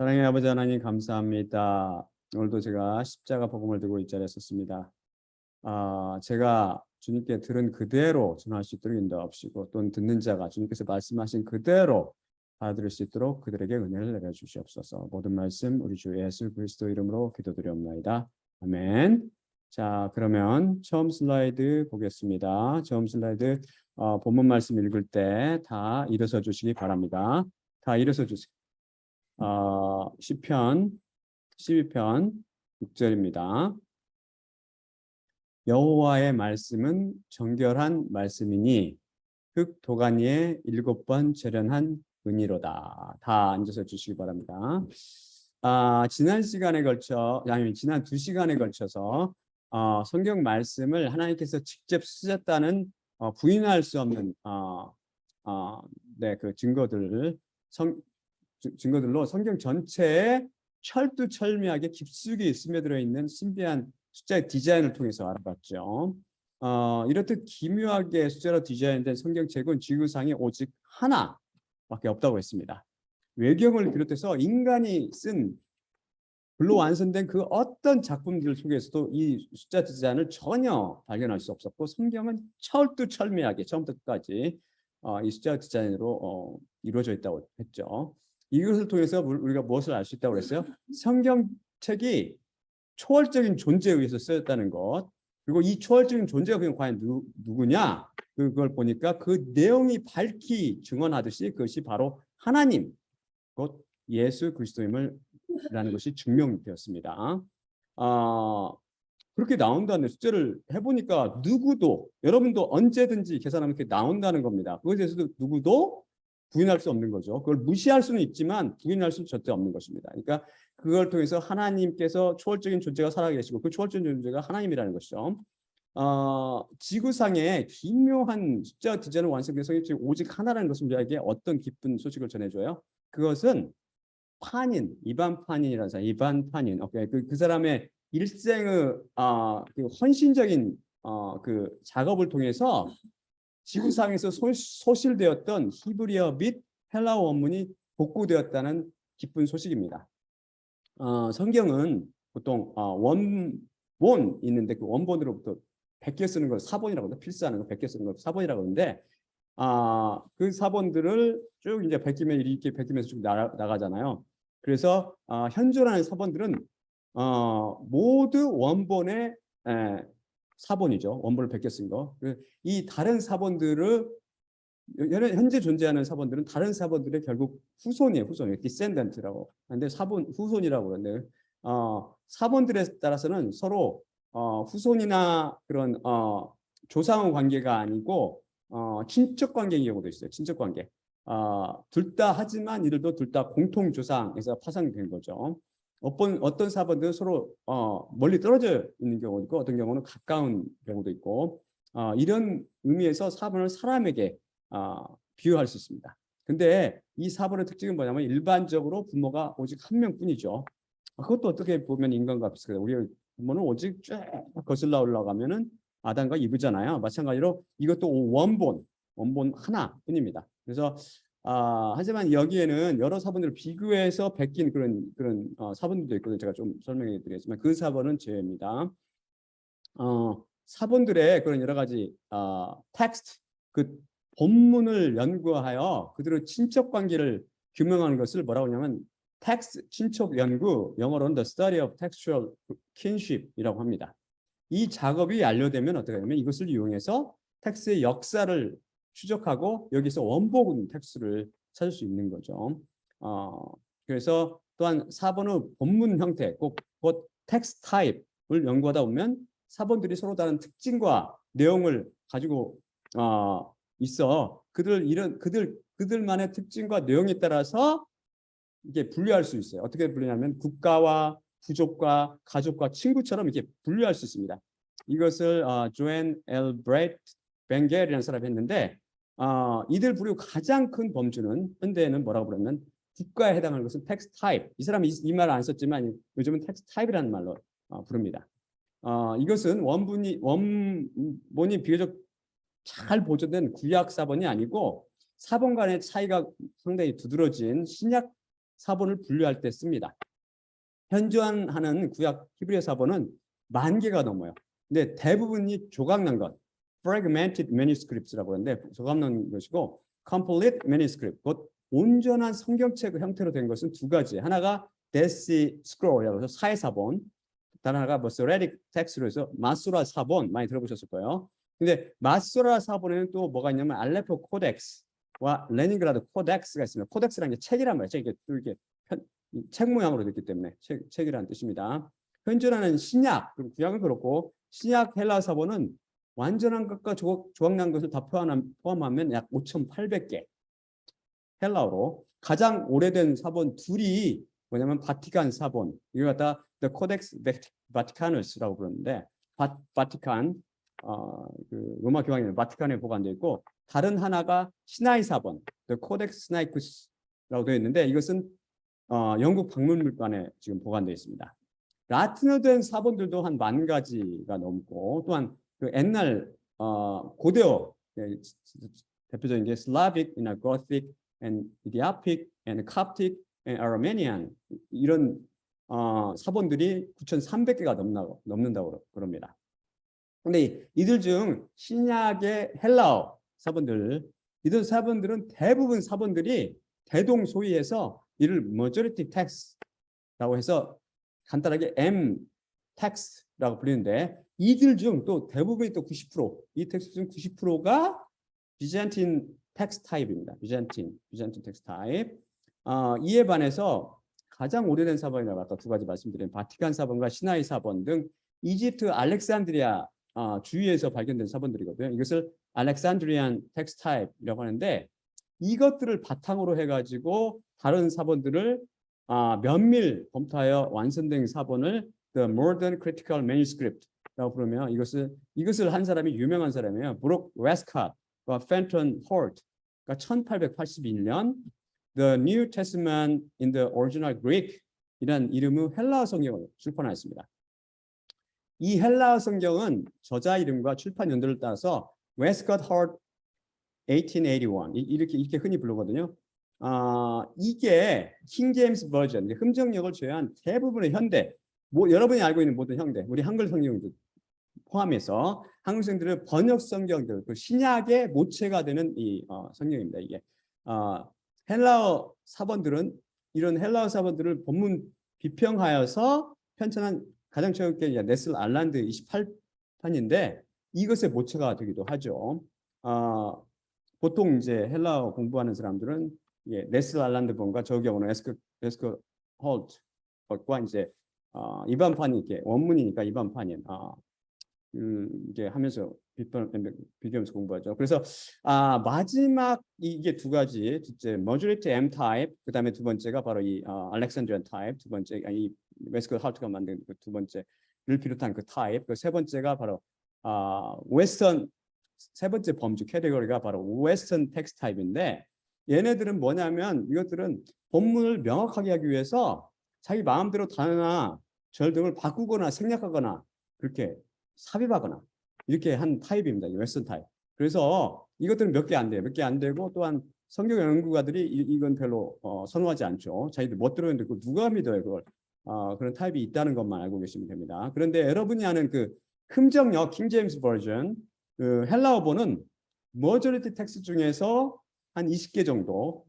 사랑의 아버지 하나님 감사합니다. 오늘도 제가 십자가 복음을 들고 이 자리에 섰습니다. 제가 주님께 들은 그대로 전할 수 있도록 인도하시고 또는 듣는 자가 주님께서 말씀하신 그대로 알아들을 수 있도록 그들에게 은혜를 내려주시옵소서. 모든 말씀 우리 주 예수 그리스도 이름으로 기도드리옵나이다. 아멘. 자, 그러면 처음 슬라이드 보겠습니다. 처음 슬라이드 본문 말씀 읽을 때 다 일어서 주시기 바랍니다. 다 일어서 주세요. 시편 12편 6절입니다. 여호와의 말씀은 정결한 말씀이니 흙 도가니에 7번 재련한 은이로다. 다 앉아서 주시기 바랍니다. 지난 2시간에 걸쳐서 성경 말씀을 하나님께서 직접 쓰셨다는 부인할 수 없는 그 증거들로 성경 전체에 철두철미하게 깊숙이 스며들어 있는 신비한 숫자의 디자인을 통해서 알아봤죠. 이렇듯 기묘하게 숫자로 디자인된 성경책은 지구상에 오직 하나밖에 없다고 했습니다. 외경을 비롯해서 인간이 쓴 글로 완성된 그 어떤 작품들 속에서도 이 숫자 디자인을 전혀 발견할 수 없었고, 성경은 철두철미하게 처음부터 끝까지 이 숫자 디자인으로 이루어져 있다고 했죠. 이것을 통해서 우리가 무엇을 알 수 있다고 그랬어요? 성경책이 초월적인 존재에 의해서 쓰였다는 것, 그리고 이 초월적인 존재가 그냥 과연 누구냐, 그걸 보니까 그 내용이 밝히 증언하듯이 그것이 바로 하나님, 곧 예수 그리스도임을 라는 것이 증명되었습니다. 그렇게 나온다는 숫자를 해보니까 누구도, 여러분도 언제든지 계산하면 이렇게 나온다는 겁니다. 그것에 대해서도 누구도 부인할 수 없는 거죠. 그걸 무시할 수는 있지만 부인할 수는 절대 없는 것입니다. 그러니까 그걸 통해서 하나님께서 초월적인 존재가 살아계시고 그 초월적인 존재가 하나님이라는 것이죠. 지구상에 기묘한 숫자 디자인을 완성된 성경책이 오직 하나라는 것은 우리에게 어떤 기쁜 소식을 전해줘요? 그것은 이반 판인이라는 사람, 이반 판인. 오케이. 그 사람의 일생의 그 헌신적인 그 작업을 통해서 지구상에서 소실되었던 히브리어 및 헬라어 원문이 복구되었다는 기쁜 소식입니다. 성경은 보통 원본 있는데 그 원본으로부터 베껴 쓰는 걸 사본이라고 해요. 필사하는 거 베껴 쓰는 걸 사본이라고 하는데 그 사본들을 쭉 이제 이렇게 베끼면서 쭉 나가잖아요. 그래서 현존하는 사본들은 모두 원본의 사본이죠. 원본을 베껴 쓴 거. 이 다른 사본들을 현재 존재하는 사본들은 다른 사본들의 결국 후손이에요. 디센던트라고 하는데 후손이라고 그러는데 사본들에 따라서는 서로 후손이나 그런 조상 관계가 아니고 친척 관계인 경우도 있어요. 친척 관계. 둘 다 하지만 이들도 둘 다 공통 조상에서 파생된 거죠. 어떤 사본들은 서로 멀리 떨어져 있는 경우도 있고 어떤 경우는 가까운 경우도 있고 이런 의미에서 사본을 사람에게 비유할 수 있습니다. 근데 이 사본의 특징은 뭐냐면 일반적으로 부모가 오직 한 명뿐이죠. 그것도 어떻게 보면 인간과 비슷해요. 우리 부모는 오직 쭉 거슬러 올라가면은 아담과 이브잖아요. 마찬가지로 이것도 원본 하나뿐입니다. 그래서 하지만 여기에는 여러 사본들을 비교해서 베낀 그런 사본들도 있거든요. 제가 좀 설명해 드리겠지만 그 사본은 죄입니다. 사본들의 그런 여러 가지 텍스트, 그 본문을 연구하여 그들의 친척 관계를 규명하는 것을 뭐라고 하냐면 텍스트 친척 연구, 영어로는 The Study of Textual Kinship이라고 합니다. 이 작업이 완료되면 어떻게 하냐면 이것을 이용해서 텍스트의 역사를 추적하고 여기서 원본 텍스트를 찾을 수 있는 거죠. 그래서 또한 사본의 본문 형태, 곧 텍스트 타입을 연구하다 보면 사본들이 서로 다른 특징과 내용을 가지고 있어. 그들만의 특징과 내용에 따라서 이게 분류할 수 있어요. 어떻게 분류하냐면 국가와 부족과 가족과 친구처럼 이렇게 분류할 수 있습니다. 이것을 조앤 엘 브레이트 벵겔이라는 사람이 했는데 이들 부류 가장 큰 범주는 현대에는 뭐라고 부르면 국가에 해당하는 것은 텍스트 타입. 이 사람이 이 말을 안 썼지만 요즘은 텍스트 타입이라는 말로 부릅니다. 이것은 원본이 비교적 잘 보존된 구약 사본이 아니고 사본 간의 차이가 상당히 두드러진 신약 사본을 분류할 때 씁니다. 현존하는 구약 히브리어 사본은 10,000개가 넘어요. 근데 대부분이 조각난 것, fragmented manuscripts라고 하는데 조각난 것이고 complete manuscript, 곧 온전한 성경책 형태로 된 것은 두 가지. 하나가 Dead Sea Scroll이라고 해서 사해사본, 다른 하나가 뭐 Syriac text로 해서 마수라 사본, 많이 들어보셨을 거예요. 근데 마수라 사본에는 또 뭐가 있냐면 알레포 코덱스와 레닌그라드 코덱스가 있습니다. 코덱스라는 게 책이란 말이죠. 이게 또 이게 책 모양으로 됐기 때문에 책이라는 뜻입니다. 현존하는 신약, 그리고 구약은 그렇고 신약 헬라 사본은 완전한 것과 조각난 것을 다 포함하면 약 5,800개. 헬라어로 가장 오래된 사본 둘이 뭐냐면 바티칸 사본, 이거 갖다 The Codex Vaticanus라고 부르는데 바티칸 그 로마 교황이 바티칸에 보관되어 있고, 다른 하나가 시나이 사본 The Codex Sinaiticus라고 되어 있는데 이것은 영국 박물관에 지금 보관되어 있습니다. 라틴어된 사본들도 한 10,000가지가 넘고, 또한 그 옛날 고대어 대표적인 게 Slavic, Gothic, and Ethiopic, and Coptic, and Armenian 이런 사본들이 9,300개가 넘는다고 그럽니다. 근데 이들 중 신약의 헬라어 사본들, 이들 사본들은 대부분 사본들이 대동소이해서 이를 majority text라고 해서 간단하게 M text라고 불리는데, 이들 중 또 대부분이 또 90%, 이 텍스트 중 90%가 비잔틴 텍스트 타입입니다. 비잔틴 텍스트 타입. 이에 반해서 가장 오래된 사본이라고 아까 두 가지 말씀드린 바티칸 사본과 시나이 사본 등 이집트 알렉산드리아 주위에서 발견된 사본들이거든요. 이것을 알렉산드리안 텍스트 타입이라고 하는데, 이것들을 바탕으로 해가지고 다른 사본들을 면밀 검토하여 완성된 사본을 The Modern Critical Manuscript라고 부르며, 이것을 한 사람이 유명한 사람이에요. 브룩 웨스캇과 펜턴 홀트가 1881년 The New Testament in the Original Greek 이란 이름의 헬라어 성경을 출판하였습니다. 이 헬라어 성경은 저자 이름과 출판 연도를 따라서 웨스캇 홀트 1881 이렇게 흔히 부르거든요. 이게 킹 제임스 버전, 흠정역을 제외한 대부분의 현대, 여러분이 알고 있는 모든 현대, 우리 한글 성경도 포함해서 한글 성경들의 번역 성경들, 그 신약의 모체가 되는 이 성경입니다. 이게 헬라어 사본들은 이런 헬라어 사본들을 본문 비평하여서 편찬한 가장 최근의 네슬 알란드 28판인데 이것의 모체가 되기도 하죠. 보통 이제 헬라어 공부하는 사람들은 네슬 알란드 본과 저 경우는 에스커 홀트과 이제 이반판이 이렇게 원문이니까 이반판인 이게 하면서 비교하면서 공부하죠. 그래서 마지막 이게 두 가지, 둘째 majority M 타입, 그다음에 두 번째가 바로 이 알렉산드리안 타입, 두 번째 이 웨스캇 홀트가 만든 그 두 번째를 비롯한 그 타입, 그 세 번째가 바로 웨스턴, 세 번째 범주 캐테고리가 바로 웨스턴 텍스트 타입인데, 얘네들은 뭐냐면 이것들은 본문을 명확하게 하기 위해서 자기 마음대로 단어나 절 등을 바꾸거나 생략하거나 그렇게 삽입하거나 이렇게 한 타입입니다. 웨스턴 타입. 그래서 이것들은 몇 개 안 돼요. 몇 개 안 되고, 또한 성경 연구가들이 이건 별로 선호하지 않죠. 자기들 못 들었는데 그걸 누가 믿어요, 그걸. 그런 타입이 있다는 것만 알고 계시면 됩니다. 그런데 여러분이 아는 그 흠정역 킹 제임스 버전, 그 헬라어본은 머저리티 텍스트 중에서 한 20개 정도,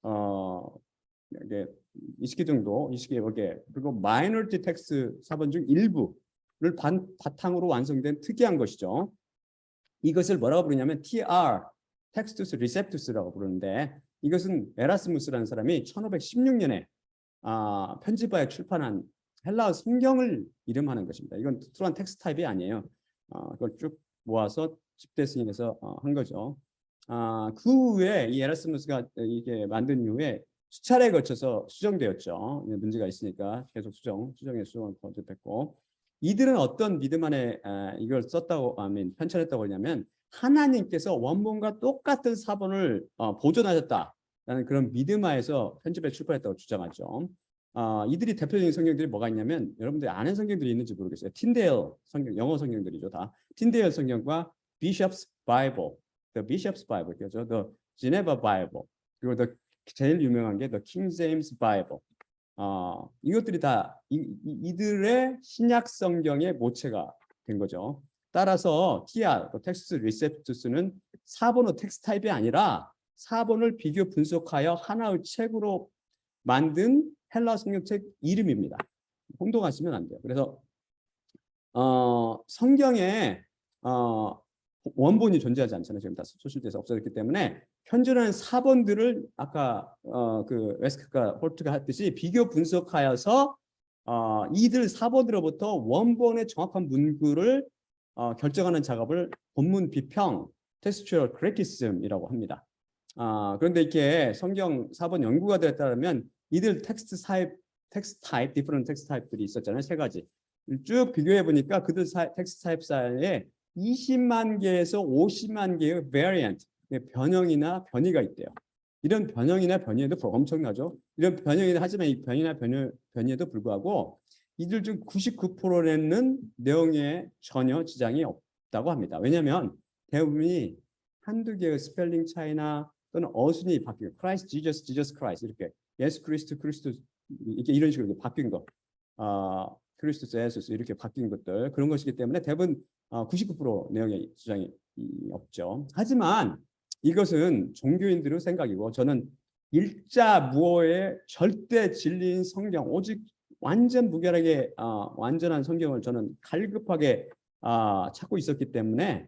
20개 정도, 20개 몇 개, 그리고 마이너리티 텍스트 사본 중 일부를 바탕으로 완성된 특이한 것이죠. 이것을 뭐라고 부르냐면 TR, 텍스투스 리셉투스라고 부르는데, 이것은 에라스무스라는 사람이 1516년에 편집하여 출판한 헬라어 성경을 이름하는 것입니다. 이건 특수한 텍스트 타입이 아니에요. 그걸 쭉 모아서 10대 승인해서 한 거죠. 그 후에 이 에라스무스가 이게 만든 이후에 수차례에 거쳐서 수정되었죠. 문제가 있으니까 계속 수정에 거듭했고, 이들은 어떤 믿음 안에 이걸 썼다고 편찬했다고 하냐면, 하나님께서 원본과 똑같은 사본을 보존하셨다라는 그런 믿음 하에서 편집해 출판했다고 주장하죠. 이들이 대표적인 성경들이 뭐가 있냐면, 여러분들이 아는 성경들이 있는지 모르겠어요. 틴데일 성경, 영어 성경들이죠. 다 틴데일 성경과 Bishop's Bible, The Bishop's Bible, 그죠? The Geneva Bible, 그리고 The 제일 유명한 게 The King James Bible. 이것들이 다 이들의 신약 성경의 모체가 된 거죠. 따라서 TR, 텍스트 리셉투스는 4번의 텍스트 타입이 아니라 4번을 비교 분석하여 하나의 책으로 만든 헬라 성경책 이름입니다. 혼동하시면 안 돼요. 그래서 성경에 원본이 존재하지 않잖아요. 지금 다 소실돼서 없어졌기 때문에 현존하는 4번들을 아까 그 웨스크가 홀트가 했듯이 비교 분석하여서 이들 4번으로부터 원본의 정확한 문구를 결정하는 작업을 본문 비평 textual criticism이라고 합니다. 그런데 이렇게 성경 4번 연구가 따르면 이들 텍스트 타입, different 텍스트 타입들이 있었잖아요. 세 가지. 쭉 비교해 보니까 그들 텍스트 타입 사이에 20만 개에서 50만 개의 variant, 변형이나 변이가 있대요. 이런 변형이나 변이에도 엄청나죠. 이런 변형이나 하지만 이 변이나 변이에도 불구하고 이들 중 99%는 내용에 전혀 지장이 없다고 합니다. 왜냐하면 대부분이 한두 개의 스펠링 차이나 또는 어순이 바뀌고 Christ, Jesus Christ 이렇게 예수 그리스도 이렇게 이런 식으로 바뀐 거, 크리스토스, 예수스 이렇게 바뀐 것들 그런 것이기 때문에 대부분 99% 내용에 지장이 없죠. 하지만 이것은 종교인들의 생각이고 저는 일자무어의 절대 진리인 성경 오직 완전 무결하게 완전한 성경을 저는 갈급하게 찾고 있었기 때문에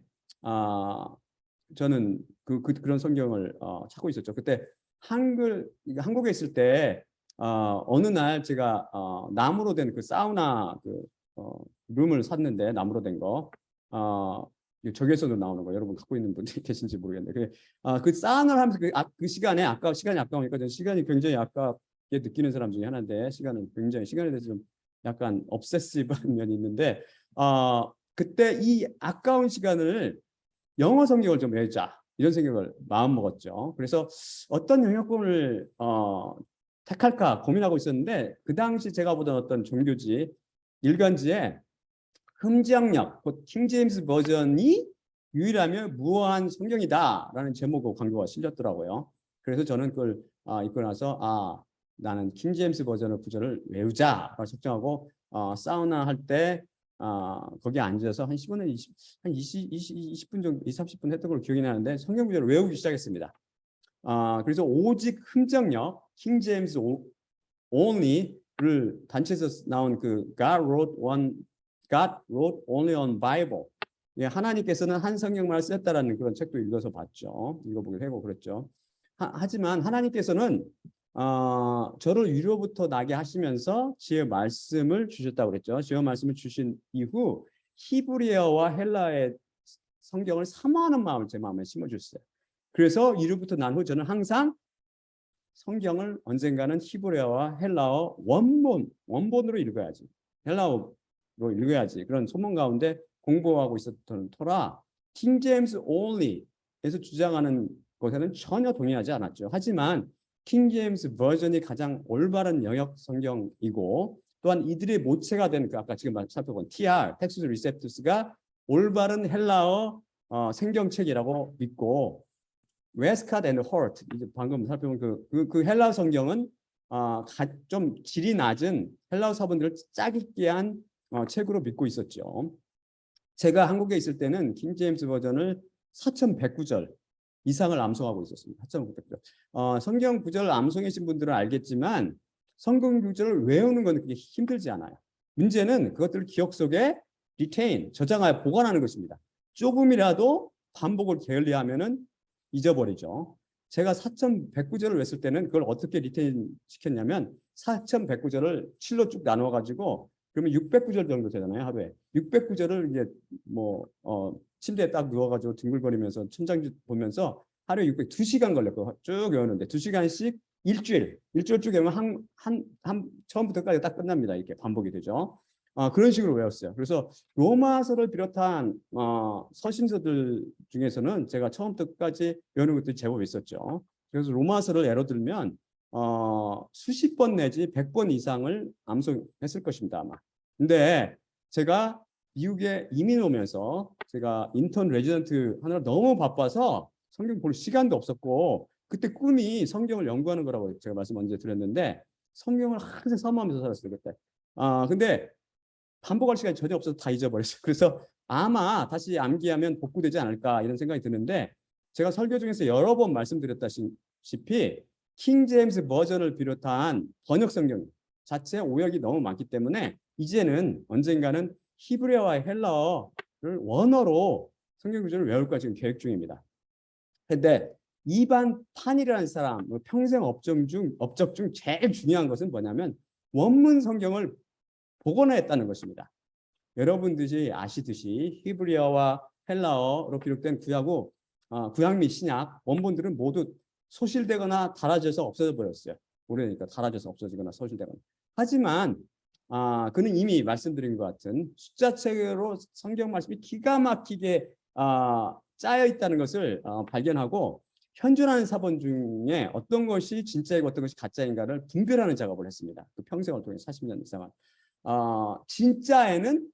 저는 그런 성경을 찾고 있었죠. 그때 한국에 있을 때 어느 날 제가 나무로 된 그 사우나 룸을 샀는데 나무로 된 거 저기에서도 나오는 거 여러분 갖고 있는 분들이 계신지 모르겠는데 그 사우나를 하면서 그 시간이 아까우니까 저는 시간이 굉장히 아깝게 느끼는 사람 중에 하나인데 시간에 대해서 좀 약간 obsessive한 면이 있는데 그때 이 아까운 시간을 영어 성경을 좀 외우자 이런 생각을 마음 먹었죠. 그래서 어떤 영역권을 택할까 고민하고 있었는데 그 당시 제가 보던 어떤 종교지 일간지에 흠정역 곧 킹제임스 버전이 유일하며 무어한 성경이다라는 제목으로 광고가 실렸더라고요. 그래서 저는 그걸 읽고 나서 나는 킹제임스 버전의 구절을 외우자라고 작정하고 사우나 할 때 거기 앉아서 한 15분, 20분 정도, 30분 했던 걸로 기억이 나는데 성경 구절을 외우기 시작했습니다. 그래서 오직 흠정역 킹제임스 only를 단체에서 나온 그 God wrote only on Bible. 하나님께서는 한 성경만 썼다라는 그런 책도 읽어서 봤죠. 읽어보기로 하고 그랬죠. 하지만 하나님께서는 저를 위로부터 나게 하시면서 지혜 말씀을 주셨다고 그랬죠. 지혜 말씀을 주신 이후 히브리어와 헬라의 성경을 사모하는 마음을 제 마음에 심어주셨어요. 그래서 이로부터 난 후 저는 항상 성경을 언젠가는 히브리어와 헬라어 원본으로 읽어야지. 헬라어로 읽어야지. 그런 소문 가운데 공부하고 있었던 터라 킹제임스 only에서 주장하는 것에는 전혀 동의하지 않았죠. 하지만 킹제임스 버전이 가장 올바른 영역 성경이고 또한 이들의 모체가 된 아까 지금 살펴본 TR, 텍스트 리셉투스가 올바른 헬라어 생경책이라고 믿고 웨스카드 앤드 홀트 이제 방금 살펴본 그 헬라어 성경은 좀 질이 낮은 헬라어 사본들을 짜깁게 한 책으로 믿고 있었죠. 제가 한국에 있을 때는 킹제임스 버전을 4,109절 이상을 암송하고 있었습니다. 4,109절. 성경 구절을 암송하신 분들은 알겠지만 성경 구절을 외우는 건 그렇게 힘들지 않아요. 문제는 그것들을 기억 속에 retain, 저장하여 보관하는 것입니다. 조금이라도 반복을 게을리하면은 잊어버리죠. 제가 4,109절을 외웠을 때는 그걸 어떻게 리테인 시켰냐면 4,109절을 7로 쭉 나누어 가지고 그러면 609절 정도 되잖아요, 하루에. 609절을 이제 침대에 딱 누워가지고 뒹굴거리면서 천장 보면서 하루에 2시간 걸렸고 쭉 외우는데 2시간씩 일주일 쭉 외우면 처음부터까지 딱 끝납니다. 이렇게 반복이 되죠. 그런 식으로 외웠어요. 그래서 로마서를 비롯한 서신서들 중에서는 제가 처음부터 끝까지 외우는 것들이 제법 있었죠. 그래서 로마서를 예로 들면 수십 번 내지 100번 이상을 암송했을 것입니다, 아마. 근데 제가 미국에 이민 오면서 제가 인턴 레지던트 하느라 너무 바빠서 성경 볼 시간도 없었고 그때 꿈이 성경을 연구하는 거라고 제가 말씀 먼저 드렸는데 성경을 항상 사모하면서 살았어요 그때. 근데 반복할 시간이 전혀 없어서 다 잊어버렸어요. 그래서 아마 다시 암기하면 복구되지 않을까 이런 생각이 드는데 제가 설교 중에서 여러 번 말씀드렸다시피 킹 제임스 버전을 비롯한 번역 성경 자체 오역이 너무 많기 때문에 이제는 언젠가는 히브리어와 헬라어를 원어로 성경 구절을 외울까 지금 계획 중입니다. 근데 이반 판이라는 사람 평생 업적 중 제일 중요한 것은 뭐냐면 원문 성경을 복원했다는 것입니다. 여러분들이 아시듯이 히브리어와 헬라어로 기록된 구약 및 신약 원본들은 모두 소실되거나 닳아져서 없어져 버렸어요. 오래니까 닳아져서 없어지거나 소실되거나. 하지만 그는 이미 말씀드린 것 같은 숫자책으로 성경 말씀이 기가 막히게 짜여 있다는 것을 발견하고 현존하는 사본 중에 어떤 것이 진짜이고 어떤 것이 가짜인가를 분별하는 작업을 했습니다. 그 평생을 통해 40년 이상을. 진짜에는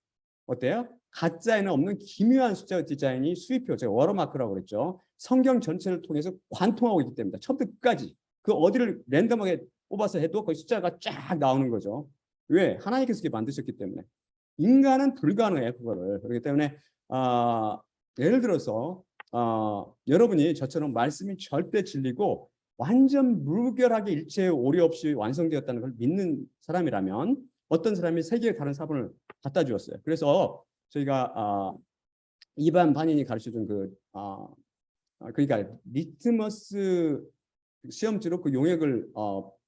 어때요? 가짜에는 없는 기묘한 숫자 디자인이 수입표, 제가 워터마크라고 그랬죠. 성경 전체를 통해서 관통하고 있기 때문에 처음부터 끝까지 그 어디를 랜덤하게 뽑아서 해도 거기 숫자가 쫙 나오는 거죠. 왜? 하나님께서 이렇게 만드셨기 때문에. 인간은 불가능해요, 그거를. 그렇기 때문에 예를 들어서 여러분이 저처럼 말씀이 절대 진리고 완전 무결하게 일체의 오류 없이 완성되었다는 걸 믿는 사람이라면 어떤 사람이 세계의 다른 사본을 갖다 주었어요. 그래서 저희가 이반 반인이 가르쳐준 그러니까 리트머스 시험지로 그 용역을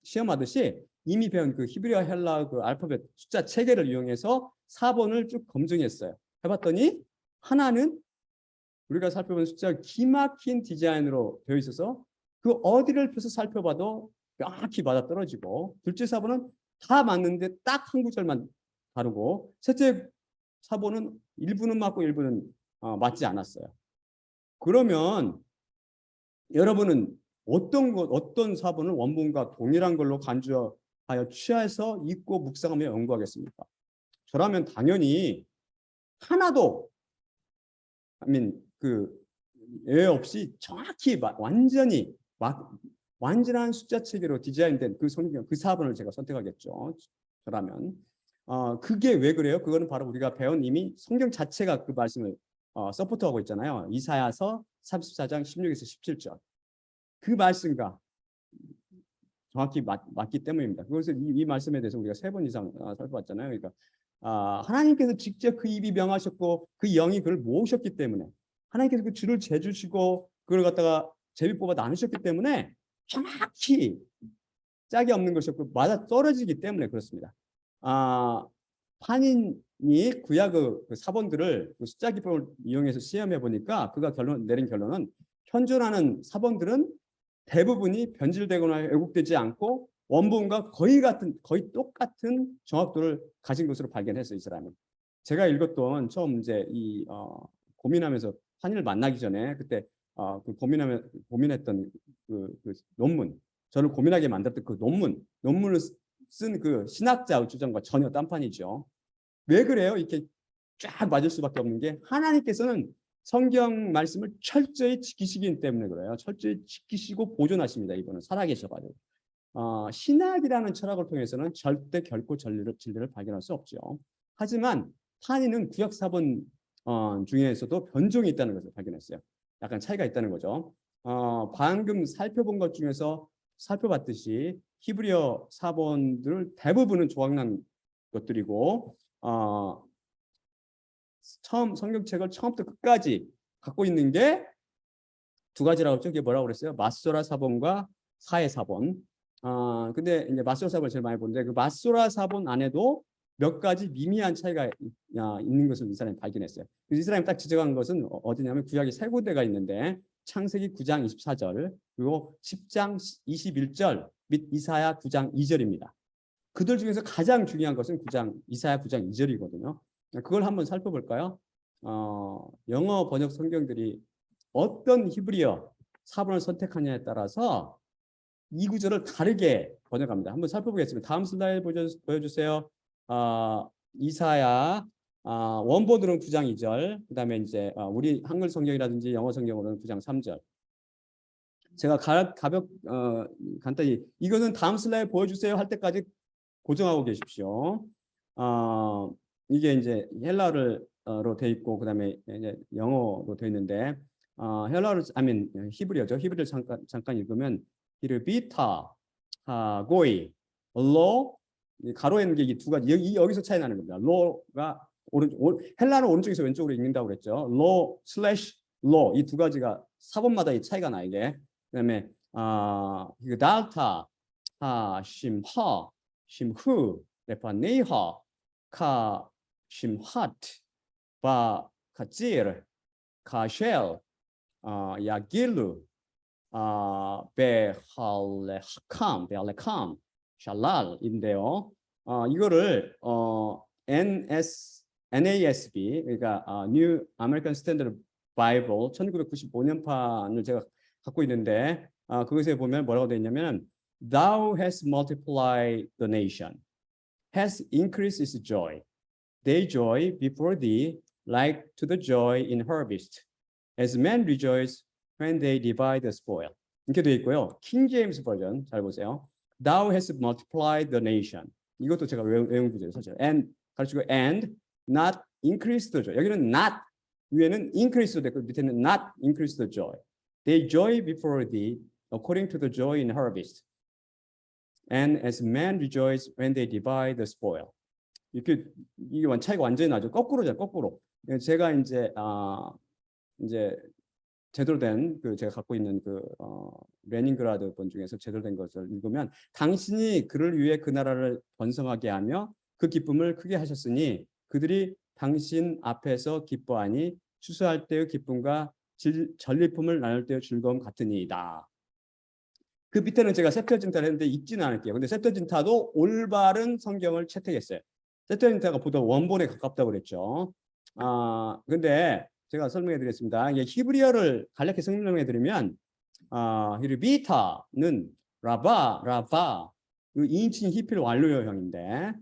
시험하듯이 이미 배운 그 히브리어 헬라 그 알파벳 숫자 체계를 이용해서 사본을 쭉 검증했어요. 해봤더니 하나는 우리가 살펴본 숫자가 기막힌 디자인으로 되어 있어서 그 어디를 펴서 살펴봐도 명확히 맞아떨어지고 둘째 사본은 다 맞는데 딱 한 구절만 다르고 셋째 사본은 일부는 맞고 일부는 맞지 않았어요. 그러면 여러분은 어떤 사본을 원본과 동일한 걸로 간주하여 취해서 읽고 묵상하며 연구하겠습니까? 저라면 당연히 하나도 예외 없이 정확히 완전한 숫자 체계로 디자인된 그 성경 그 사본을 제가 선택하겠죠. 저라면 그게 왜 그래요? 그거는 바로 우리가 배운 이미 성경 자체가 그 말씀을 서포트하고 있잖아요. 이사야서 34장 16에서 17절 그 말씀과 정확히 맞기 때문입니다. 그것을 이 말씀에 대해서 우리가 3번 이상 살펴봤잖아요. 그러니까 하나님께서 직접 그 입이 명하셨고 그 영이 그를 모으셨기 때문에 하나님께서 그 줄을 재주시고 그걸 갖다가 제비 뽑아 나누셨기 때문에 정확히 짝이 없는 것이었고 맞아 떨어지기 때문에 그렇습니다. 판인이 구약 그 사본들을 그 숫자 기법을 이용해서 시험해 보니까 그가 내린 결론은 현존하는 사본들은 대부분이 변질되거나 왜곡되지 않고 원본과 거의 똑같은 정확도를 가진 것으로 발견했어요. 이 사람은. 제가 읽었던 처음 이제 고민하면서 판인을 만나기 전에 그때 고민했던 그 논문, 저를 고민하게 만들었던 그 논문을 쓴 그 신학자 주장과 전혀 딴판이죠. 왜 그래요? 이렇게 쫙 맞을 수밖에 없는 게 하나님께서는 성경 말씀을 철저히 지키시기 때문에 그래요. 철저히 지키시고 보존하십니다. 이분은 살아계셔가지고. 신학이라는 철학을 통해서는 절대 결코 진리를 발견할 수 없죠. 하지만 판이는 구약 사본 중에서도 변종이 있다는 것을 발견했어요. 약간 차이가 있다는 거죠. 방금 살펴본 것 중에서 살펴봤듯이 히브리어 사본들 대부분은 조각난 것들이고 처음 성경책을 처음부터 끝까지 갖고 있는 게 두 가지라고 했죠. 그게 뭐라고 그랬어요? 마소라 사본과 사해 사본. 근데 이제 마소라 사본을 제일 많이 보는데 그 마소라 사본 안에도 몇 가지 미미한 차이가 있는 것을 이 사람이 발견했어요. 그래서 이 사람이 딱 지적한 것은 어디냐면 구약이 3군데가 있는데 창세기 9장 24절 그리고 10장 21절 및 이사야 9장 2절입니다. 그들 중에서 가장 중요한 것은 이사야 9장 2절이거든요. 그걸 한번 살펴볼까요? 영어 번역 성경들이 어떤 히브리어 사본을 선택하냐에 따라서 이 구절을 다르게 번역합니다. 한번 살펴보겠습니다. 다음 슬라이드 보여주세요. 이사야 원본으로는 9장 2절, 그다음에 이제 우리 한글 성경이라든지 영어 성경으로는 9장 3절. 제가 간단히 이거는 다음 슬라이드 보여주세요 할 때까지 고정하고 계십시오. 이게 이제 헬라어로 돼 있고 그다음에 이제 영어로 돼 있는데 헬라어를 히브리어죠. 히브리를 잠깐 읽으면 히르비타 고이 로 가로에 있는 게 이 두 가지 여기서 차이 나는 겁니다. 로가 헬라는 오른쪽에서 왼쪽으로 읽는다고 그랬죠. 로 슬래시 로 이 두 가지가 사본마다 이 차이가 나 이게. 그다음에 달타 심하 심흐 레파네하 카 심핫 바 카질 카쉘 야길루 베할레캄 샬랄인데요. 이거를 NASB 그러니까 New American Standard Bible 1995년판을 제가 갖고 있는데 그것에 보면 뭐라고 되어 있냐면 Thou hast multiplied the nation, has increased its joy. They joy before thee like to the joy in harvest, as men rejoice when they divide the spoil. 이렇게 되어 있고요. 킹 제임스 버전 잘 보세요. Thou hast multiplied the nation. 이것도 제가 외운 구절이에요. 사실. And 가르치고 and not increased the joy. 여기는 not 위에는 increased 됐고 밑에는 not increased the joy. They joy before thee according to the joy in harvest. And as men rejoice when they divide the spoil. 이게 차이가 완전히 나죠. 거꾸로죠. 거꾸로. 제가 이제 제대로 된 제가 갖고 있는 레닌그라드 본 중에서 제대로 된 것을 읽으면 당신이 그를 위해 그 나라를 번성하게 하며 그 기쁨을 크게 하셨으니 그들이 당신 앞에서 기뻐하니 추수할 때의 기쁨과 전리품을 나눌 때의 즐거움 같으니이다. 그 밑에는 제가 셉터진타를 했는데 읽지는 않을게요. 근데 셉터진타도 올바른 성경을 채택했어요. 셉터진타가 보다 원본에 가깝다고 그랬죠. 근데 제가 설명해 드리겠습니다. 이게 히브리어를 간략히 설명해 드리면 히르비타는 라바 이 2인칭 히필 완료형인데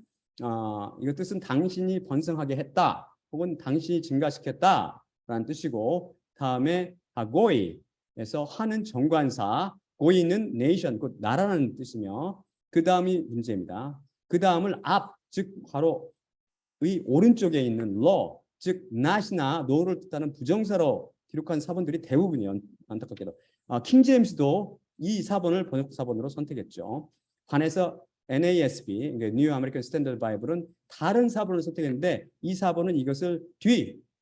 이거 뜻은 당신이 번성하게 했다 혹은 당신이 증가시켰다라는 뜻이고 다음에 하고이에서 하는 정관사 고이는 네이션 곧 나라는 뜻이며 그 다음이 문제입니다. 그 다음을 즉 괄호의 오른쪽에 있는 로 즉 not이나 no를 뜻하는 부정사로 기록한 사본들이 대부분이요. 안타깝게도 킹 제임스도 이 사본을 번역 사본으로 선택했죠. 반해서 NASB New American Standard Bible은 다른 사본을 선택했는데 이 사본은 이것을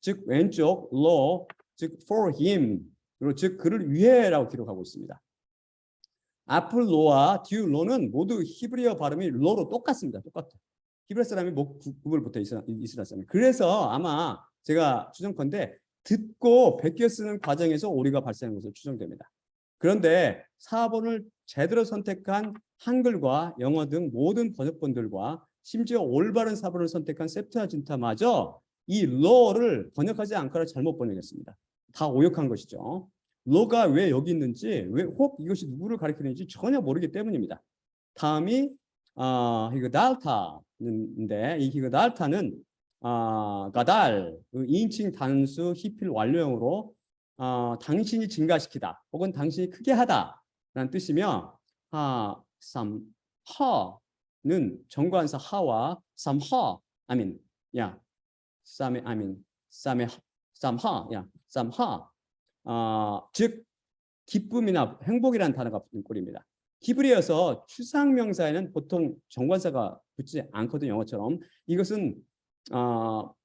즉 왼쪽 law 즉 for him 즉 그를 위해라고 기록하고 있습니다. 앞을 로와 뒤 로는 모두 히브리어 발음이 로로 똑같습니다. 똑같아요. 히브리 사람이 구분을 못해 이스라엘 사람이. 그래서 아마 제가 추정컨대 듣고 베껴 쓰는 과정에서 오류가 발생한 것으로 추정됩니다. 그런데 사본을 제대로 선택한 한글과 영어 등 모든 번역본들과 심지어 올바른 사본을 선택한 셉투아진타마저 이 로를 번역하지 않거나 잘못 번역했습니다. 다 오역한 것이죠. 로가 왜 여기 있는지, 왜 혹 이것이 누구를 가리키는지 전혀 모르기 때문입니다. 다음이 히그달타인데 이 히그달타는 가달 2인칭 단수 히필 완료형으로 당신이 증가시키다 혹은 당신이 크게 하다라는 뜻이며 삼하는 정관사 하와 삼하 삼하 즉 기쁨이나 행복이라는 단어가 붙은 꼴입니다. 히브리어에서 추상명사에는 보통 정관사가 붙지 않거든요. 영어처럼. 이것은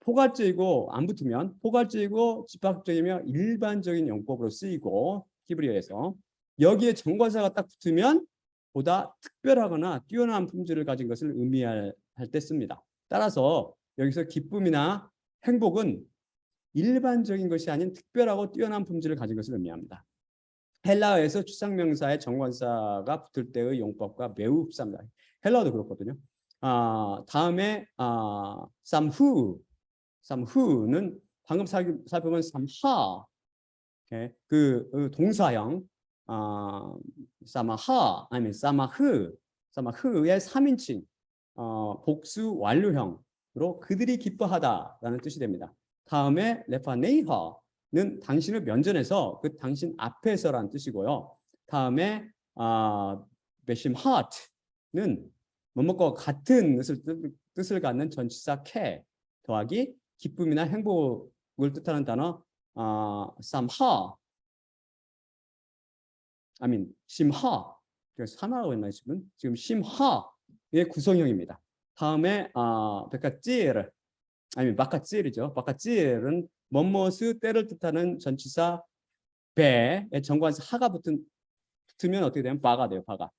포괄적이고 안 붙으면 포괄적이고 집합적이며 일반적인 용법으로 쓰이고 히브리어에서 여기에 정관사가 딱 붙으면 보다 특별하거나 뛰어난 품질을 가진 것을 의미할 때 씁니다. 따라서 여기서 기쁨이나 행복은 일반적인 것이 아닌 특별하고 뛰어난 품질을 가진 것을 의미합니다. 헬라어에서 추상명사의 정관사가 붙을 때의 용법과 매우 흡사합니다. 헬라어도 그렇거든요. 다음에 삼후는 방금 살펴본 삼하 그 동사형 사마하 아니면 사마흐의 3인칭 복수 완료형으로 그들이 기뻐하다라는 뜻이 됩니다. 다음에 레파네이하는 당신을 면전에서 그 당신 앞에서라는 뜻이고요. 다음에 베심 heart는 뭐뭐과 같은 뜻을 갖는 전치사 care 더하기 기쁨이나 행복을 뜻하는 단어 samha 심하. 그래서 사마라고 했나요 지금? 지금 심하의 구성형입니다. 다음에 베카찌르 마카찌르죠. 마카찌르는 뭐뭇의 때를 뜻하는 전치사 배에 정관사 하가 붙으면 어떻게 되면 바가 돼요. 바가.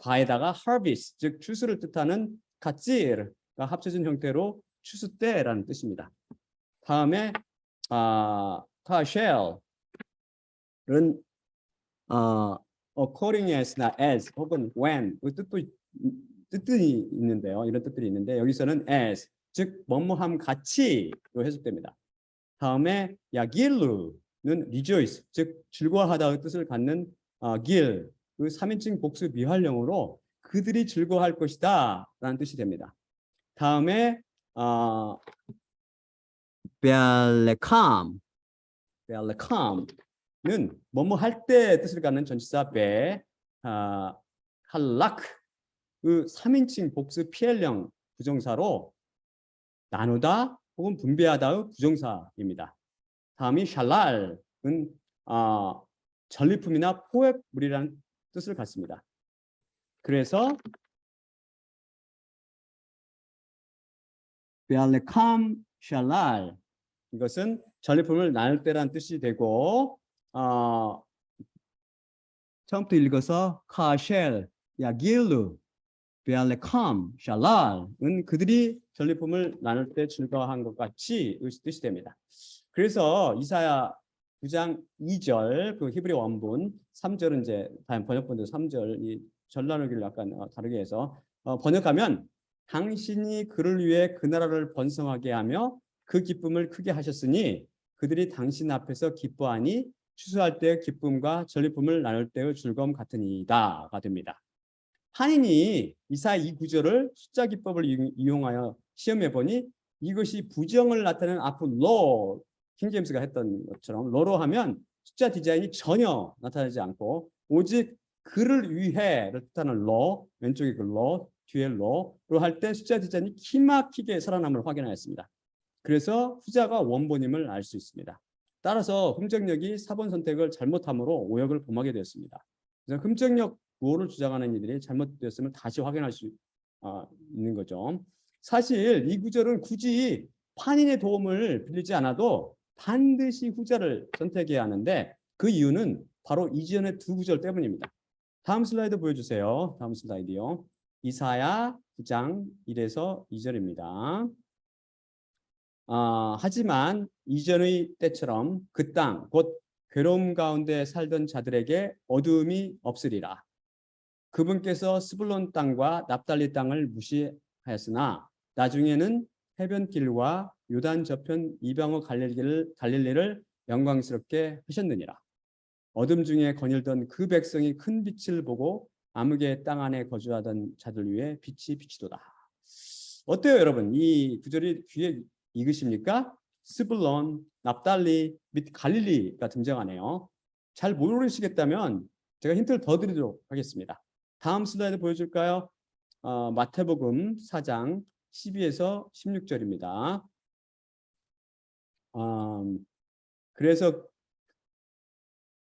바에다가 harvest 즉 추수를 뜻하는 가찌르가 합쳐진 형태로 추수 때라는 뜻입니다. 다음에 카쉘은 according as나 as 혹은 when 뜻이 있는데요. 이런 뜻들이 있는데 여기서는 as 즉 뭐뭐함 같이로 해석됩니다. 다음에 야길루는 rejoice 즉 즐거워하다의 뜻을 갖는 길 그 3인칭 복수 미활용으로 그들이 즐거워할 것이다 라는 뜻이 됩니다. 다음에 벨레캄은 뭐뭐 할 때 뜻을 갖는 전치사 할락 그 3인칭 복수 피엘령 부정사로 나누다 혹은 분배하다의 부정사입니다. 다음이 샬랄은 전리품이나 포획물이라는 뜻을 갖습니다. 그래서 벨레캄 샬랄 이것은 전리품을 나눌 때라는 뜻이 되고 처음부터 읽어서 카쉘 야길루 벨레캄 샬랄은 그들이 전리품을 나눌 때 즐거워한 것 같이 뜻이 됩니다. 그래서 이사야 9장 2절 그 히브리 원문 3절은 이제 다른 번역본도 3절 이 절 나누기를 약간 다르게 해서 번역하면 당신이 그를 위해 그 나라를 번성하게 하며 그 기쁨을 크게 하셨으니 그들이 당신 앞에서 기뻐하니 추수할 때의 기쁨과 전리품을 나눌 때의 즐거움 같으니이다가 됩니다. 한인이 이사야 이 구절을 숫자 기법을 이용하여 시험해 보니 이것이 부정을 나타내는 앞으로 로 킹제임스가 했던 것처럼 로로 하면 숫자 디자인이 전혀 나타나지 않고 오직 그를 위해를 뜻하는 로 왼쪽에 그 로 뒤에 로로 할 때 숫자 디자인이 기막히게 살아남을 확인하였습니다. 그래서 후자가 원본임을 알 수 있습니다. 따라서 흠정력이 4번 선택을 잘못함으로 오역을 범하게 되었습니다. 그래서 흠정력 구호를 주장하는 이들이 잘못되었음을 다시 확인할 수 있는 거죠. 사실 이 구절은 굳이 판인의 도움을 빌리지 않아도 반드시 후자를 선택해야 하는데 그 이유는 바로 이전의 두 구절 때문입니다. 다음 슬라이드 보여주세요. 다음 슬라이드요. 이사야 9장 1에서 2절입니다. 하지만 이전의 때처럼 그 땅 곧 괴로움 가운데 살던 자들에게 어두움이 없으리라. 그분께서 스불론 땅과 납달리 땅을 무시하였으나 나중에는 해변길과 요단 저편 이방어 갈릴리를 영광스럽게 하셨느니라. 어둠 중에 거닐던 그 백성이 큰 빛을 보고 암흑의 땅 안에 거주하던 자들 위에 빛이 비치도다. 어때요 여러분? 이 구절이 귀에 익으십니까? 스불론, 납달리, 및 갈릴리가 등장하네요. 잘 모르시겠다면 제가 힌트를 더 드리도록 하겠습니다. 다음 슬라이드 보여줄까요? 마태복음 4장 12에서 16절입니다. 그래서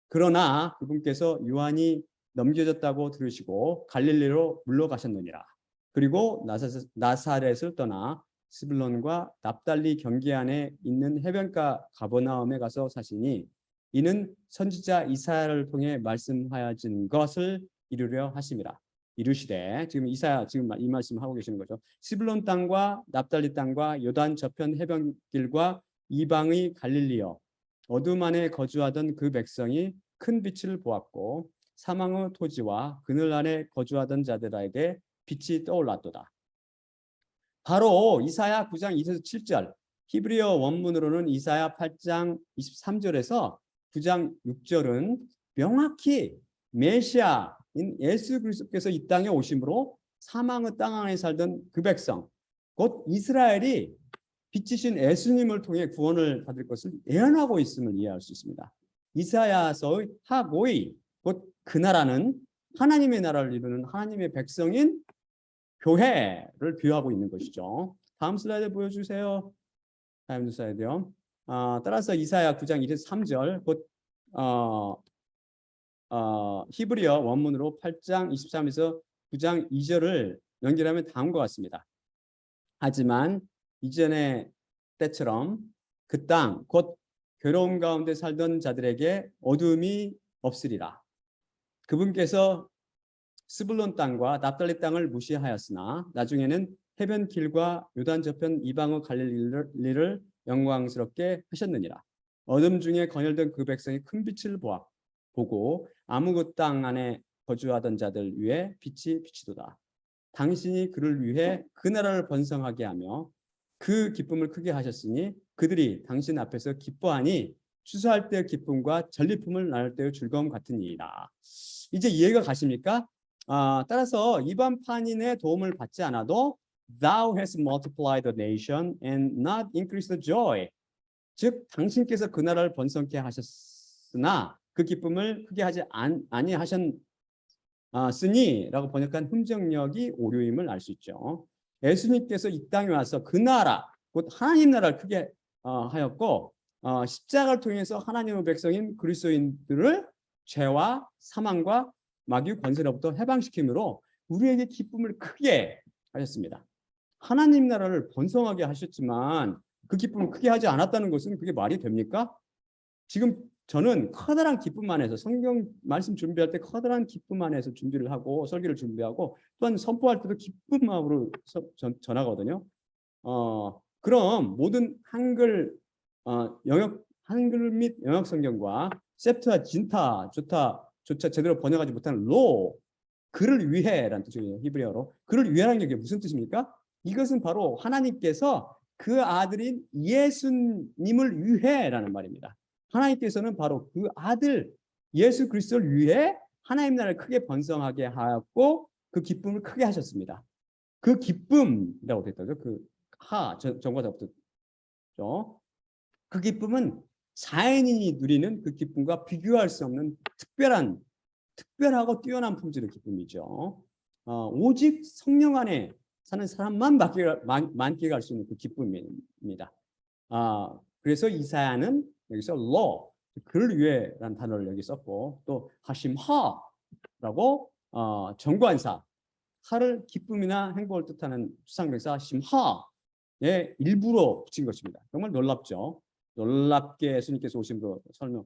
그러나 그분께서 요한이 넘겨졌다고 들으시고 갈릴리로 물러가셨느니라. 그리고 나사렛을 떠나 스불론과 납달리 경계 안에 있는 해변가 가버나움에 가서 사시니 이는 선지자 이사야를 통해 말씀하여진 것을 이루려 하심이라. 이르시되 지금 이사야 지금 이 말씀 하고 계시는 거죠. 스불론 땅과 납달리 땅과 요단 저편 해변길과 이방의 갈릴리여 어둠 안에 거주하던 그 백성이 큰 빛을 보았고 사망의 토지와 그늘 안에 거주하던 자들에게 빛이 떠올랐도다. 바로 이사야 9장 2에서 7절 히브리어 원문으로는 이사야 8장 23절에서 9장 6절은 명확히 메시아인 예수 그리스도께서 이 땅에 오심으로 사망의 땅 안에 살던 그 백성 곧 이스라엘이 빛이신 예수님을 통해 구원을 받을 것을 예언하고 있음을 이해할 수 있습니다. 이사야서의 하고의 곧 그 나라는 하나님의 나라를 이루는 하나님의 백성인 교회를 비유하고 있는 것이죠. 다음 슬라이드 보여주세요. 다음 슬라이드요. 따라서 이사야 9장 23절 곧 히브리어 원문으로 8장 23에서 9장 2절을 연결하면 다음과 같습니다. 하지만 이전의 때처럼 그 땅 곧 괴로움 가운데 살던 자들에게 어둠이 없으리라. 그분께서 스불론 땅과 납달리 땅을 무시하였으나 나중에는 해변 길과 요단 저편 이방어 갈릴리를 영광스럽게 하셨느니라. 어둠 중에 거닐던 그 백성이 큰 빛을 보고 아무 땅 안에 거주하던 자들 위에 빛이 비치도다. 당신이 그를 위해 그 나라를 번성하게 하며 그 기쁨을 크게 하셨으니 그들이 당신 앞에서 기뻐하니 추수할 때의 기쁨과 전리품을 나눌 때의 즐거움 같으니이다. 이제 이해가 가십니까? 따라서 이방 판인의 도움을 받지 않아도 Thou hast multiplied the nation and not increased the joy. 즉 당신께서 그 나라를 번성케 하셨으나 그 기쁨을 크게 하지 아니하셨으니 라고 번역한 훈정력이 오류임을 알 수 있죠. 예수님께서 이 땅에 와서 그 나라 곧 하나님 나라를 크게 하였고 십자가를 통해서 하나님의 백성인 그리스도인들을 죄와 사망과 마귀 권세로부터 해방시킴으로 우리에게 기쁨을 크게 하셨습니다. 하나님 나라를 번성하게 하셨지만 그 기쁨을 크게 하지 않았다는 것은 그게 말이 됩니까? 지금 저는 커다란 기쁨 안에서 성경 말씀 준비할 때 커다란 기쁨 안에서 준비를 하고 설교를 준비하고 또한 선포할 때도 기쁜 마음으로 전하거든요. 그럼 모든 한글 한글 및 영역 성경과 셉트와 진타 조차 제대로 번역하지 못하는 로 그를 위해라는 뜻이에요. 히브리어로 그를 위해라는 게 무슨 뜻입니까? 이것은 바로 하나님께서 그 아들인 예수님을 위해라는 말입니다. 하나님께서는 바로 그 아들 예수 그리스도를 위해 하나님 나라를 크게 번성하게 하였고 그 기쁨을 크게 하셨습니다. 그 기쁨이라고 됐다죠. 정과자부터 그 기쁨은 자연인이 누리는 그 기쁨과 비교할 수 없는 특별하고 뛰어난 품질의 기쁨이죠. 오직 성령 안에 사는 사람만 만끽할 수 있는 그 기쁨입니다. 그래서 이사야는 여기서 law, 그를 위해라는 단어를 여기 썼고 또 하심하라고 정관사, 하를 기쁨이나 행복을 뜻하는 수상명사 심하의 일부러 붙인 것입니다. 정말 놀랍죠. 놀랍게 예수님께서 오심으로 설명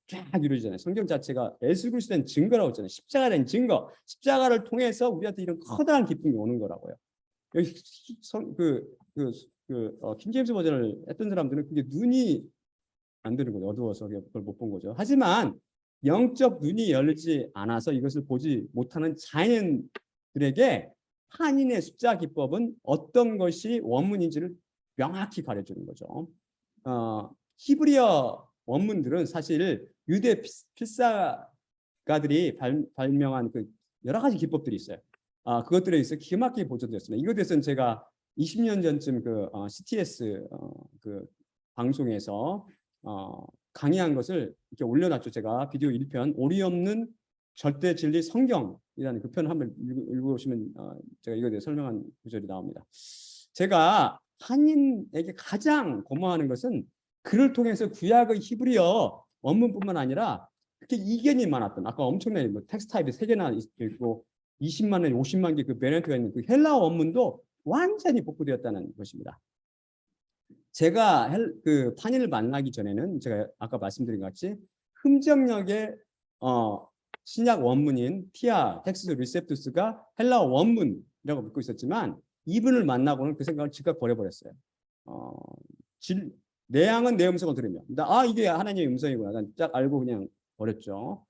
쫙 이루어지잖아요. 성경 자체가 예수 그리스도의 증거라고 했잖아요. 십자가에 대한 증거, 십자가를 통해서 우리한테 이런 커다란 기쁨이 오는 거라고요. 여기 킹제임스 버전을 했던 사람들은 그게 눈이 안 되는 거죠. 어두워서 그걸 못 본 거죠. 하지만 영적 눈이 열리지 않아서 이것을 보지 못하는 자연들에게 한인의 숫자 기법은 어떤 것이 원문인지를 명확히 가르쳐주는 거죠. 히브리어 원문들은 사실 유대 필사가들이 발명한 그 여러 가지 기법들이 있어요. 그것들에 있어 기가 막히게 보존되었습니다. 이것에 대해서는 제가 20년 전쯤 그 CTS 그 방송에서 강의한 것을 이렇게 올려놨죠. 제가 비디오 1편 오리 없는 절대 진리 성경이라는 그 편 한번 읽어보시면 제가 이거에 대해 설명한 구절이 나옵니다. 제가 한인에게 가장 고마워하는 것은 그를 통해서 구약의 히브리어 원문뿐만 아니라 그렇게 이견이 많았던 아까 엄청난 텍스트 타입이 3개나 있고 20만 원, 50만 개 그 베네트가 있는 그 헬라어 원문도 완전히 복구되었다는 것입니다. 제가 그 판인을 만나기 전에는 제가 아까 말씀드린 것 같이 흠정역의 신약 원문인 티아 텍스트 리셉투스가 헬라어 원문이라고 믿고 있었지만 이분을 만나고는 그 생각을 즉각 버려버렸어요. 내양은 내 음성을 들으며 이게 하나님의 음성이구나. 난 딱 알고 그냥 버렸죠.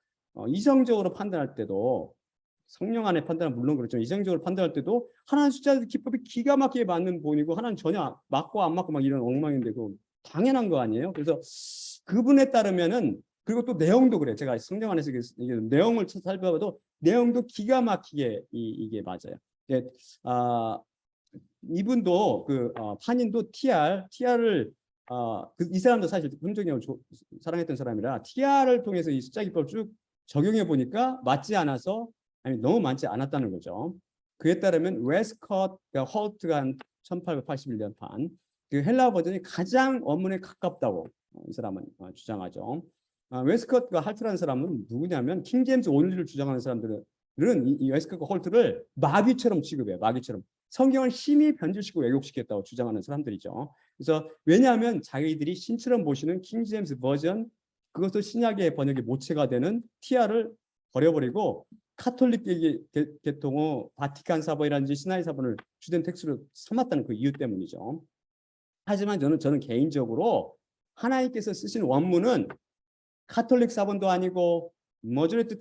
이성적으로 판단할 때도 성령 안에 판단은 물론 그렇죠. 이성적으로 판단할 때도 하나는 숫자들 기법이 기가 막히게 맞는 본이고 하나는 전혀 맞고 안 맞고 막 이런 엉망인데 그 당연한 거 아니에요. 그래서 그분에 따르면은 그리고 또 내용도 그래. 제가 성경 안에서 내용을 살펴봐도 내용도 기가 막히게 이게 맞아요. 이분도 그 판인도 TR을 이 사람도 사실 훈정이하고 사랑했던 사람이라 TR을 통해서 이 숫자 기법을 쭉 적용해 보니까 맞지 않아서 아니 너무 많지 않았다는 거죠. 그에 따르면 웨스컷 홀트가 한 1881년판 그 헬라어 버전이 가장 원문에 가깝다고 이 사람은 주장하죠. 웨스컷과 할트라는 사람은 누구냐면 킹제임스 온리를 주장하는 사람들은 이 웨스컷과 홀트를 마귀처럼 취급해요. 마귀처럼. 성경을 심히 변질시키고 왜곡시켰다고 주장하는 사람들이죠. 그래서 왜냐하면 자기들이 신처럼 보시는 킹제임스 버전 그것도 신약의 번역의 모체가 되는 TR을 버려버리고 카톨릭 계통의 바티칸 사본이라든지 시나이 사본을 주된 텍스트로 삼았다는 그 이유 때문이죠. 하지만 저는 개인적으로 하나님께서 쓰신 원문은 카톨릭 사본도 아니고 머저리티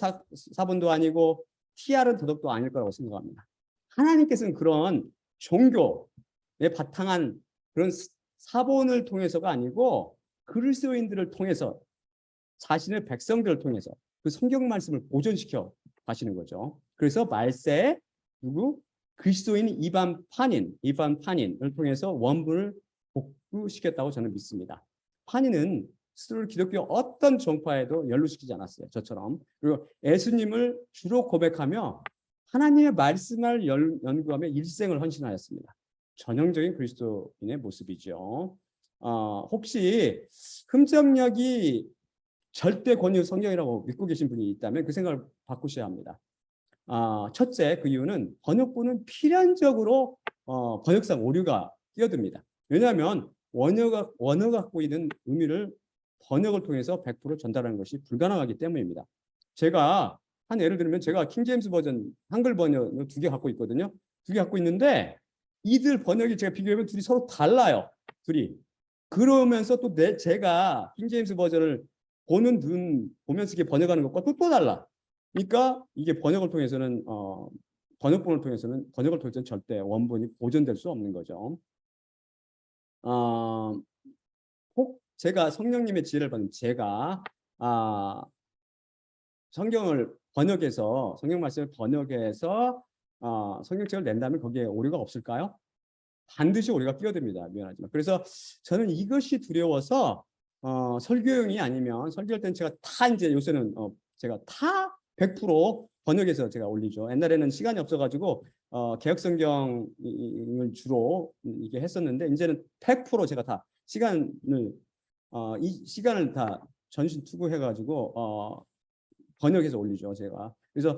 사본도 아니고 TR은 더더욱도 아닐 거라고 생각합니다. 하나님께서는 그런 종교에 바탕한 그런 사본을 통해서가 아니고 그리스도인들을 통해서 자신의 백성들을 통해서 그 성경 말씀을 보존시켜 가시는 거죠. 그래서 말세에 그리스도인 이반 판인을 통해서 원문을 복구시켰다고 저는 믿습니다. 판인은 스스로 기독교 어떤 종파에도 연루시키지 않았어요. 저처럼. 그리고 예수님을 주로 고백하며 하나님의 말씀을 연구하며 일생을 헌신하였습니다. 전형적인 그리스도인의 모습이죠. 혹시 흠정력이 절대 권유 성경이라고 믿고 계신 분이 있다면 그 생각을 바꾸셔야 합니다. 첫째, 그 이유는 번역본은 필연적으로 번역상 오류가 끼어듭니다. 왜냐하면 원어가 갖고 있는 의미를 번역을 통해서 100% 전달하는 것이 불가능하기 때문입니다. 제가 한 예를 들면 제가 킹제임스 버전 한글 번역을 2개 갖고 있거든요. 2개 갖고 있는데 이들 번역이 제가 비교하면 둘이 서로 달라요. 둘이. 그러면서 또 제가 킹제임스 버전을 보는 눈 보면서 이게 번역하는 것과 또 달라. 그러니까 이게 번역을 통해서는 번역본을 통해서는 절대 원본이 보존될 수 없는 거죠. 혹 제가 성령님의 지혜를 받는 제가 성경을 번역해서 성경 말씀을 번역해서 성경책을 낸다면 거기에 오류가 없을까요? 반드시 오류가 끼어듭니다. 미안하지만. 그래서 저는 이것이 두려워서 설교용이 아니면 설교할 때는 제가 다 이제 요새는 제가 다 100% 번역해서 제가 올리죠. 옛날에는 시간이 없어가지고 개혁성경을 주로 이게 했었는데 이제는 100% 제가 다 이 시간을 다 전신 투구해가지고 번역해서 올리죠, 제가. 그래서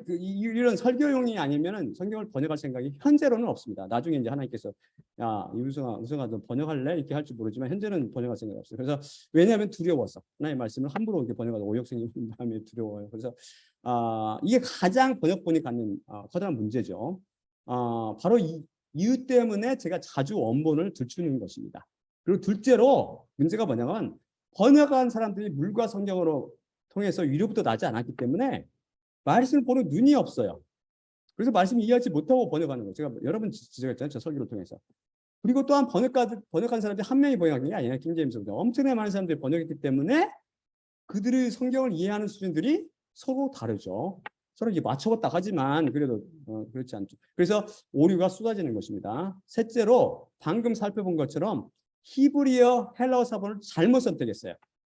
이런 설교용이 아니면은 성경을 번역할 생각이 현재로는 없습니다. 나중에 이제 하나님께서 우성아 너 번역할래? 이렇게 할지 모르지만 현재는 번역할 생각이 없어요. 그래서 왜냐하면 두려워서 하나님의 말씀을 함부로 이렇게 번역하다 오역생기는 마음이 두려워요. 그래서 이게 가장 번역본이 갖는 커다란 문제죠. 바로 이 이유 때문에 제가 자주 원본을 들추는 것입니다. 그리고 둘째로 문제가 뭐냐면 번역한 사람들이 물과 성경으로 통해서 위로부터 나지 않았기 때문에 말씀을 보는 눈이 없어요. 그래서 말씀 이해하지 못하고 번역하는 거예요. 제가 여러 번 지적했잖아요. 저 설교를 통해서. 그리고 또한 번역한 사람들이 한 명이 번역한 게 아니라 킹제임스보다 엄청나게 많은 사람들이 번역했기 때문에 그들의 성경을 이해하는 수준들이 서로 다르죠. 서로 이제 맞춰봤다 하지만 그래도 그렇지 않죠. 그래서 오류가 쏟아지는 것입니다. 셋째로 방금 살펴본 것처럼 히브리어 헬라어 사본을 잘못 선택했어요.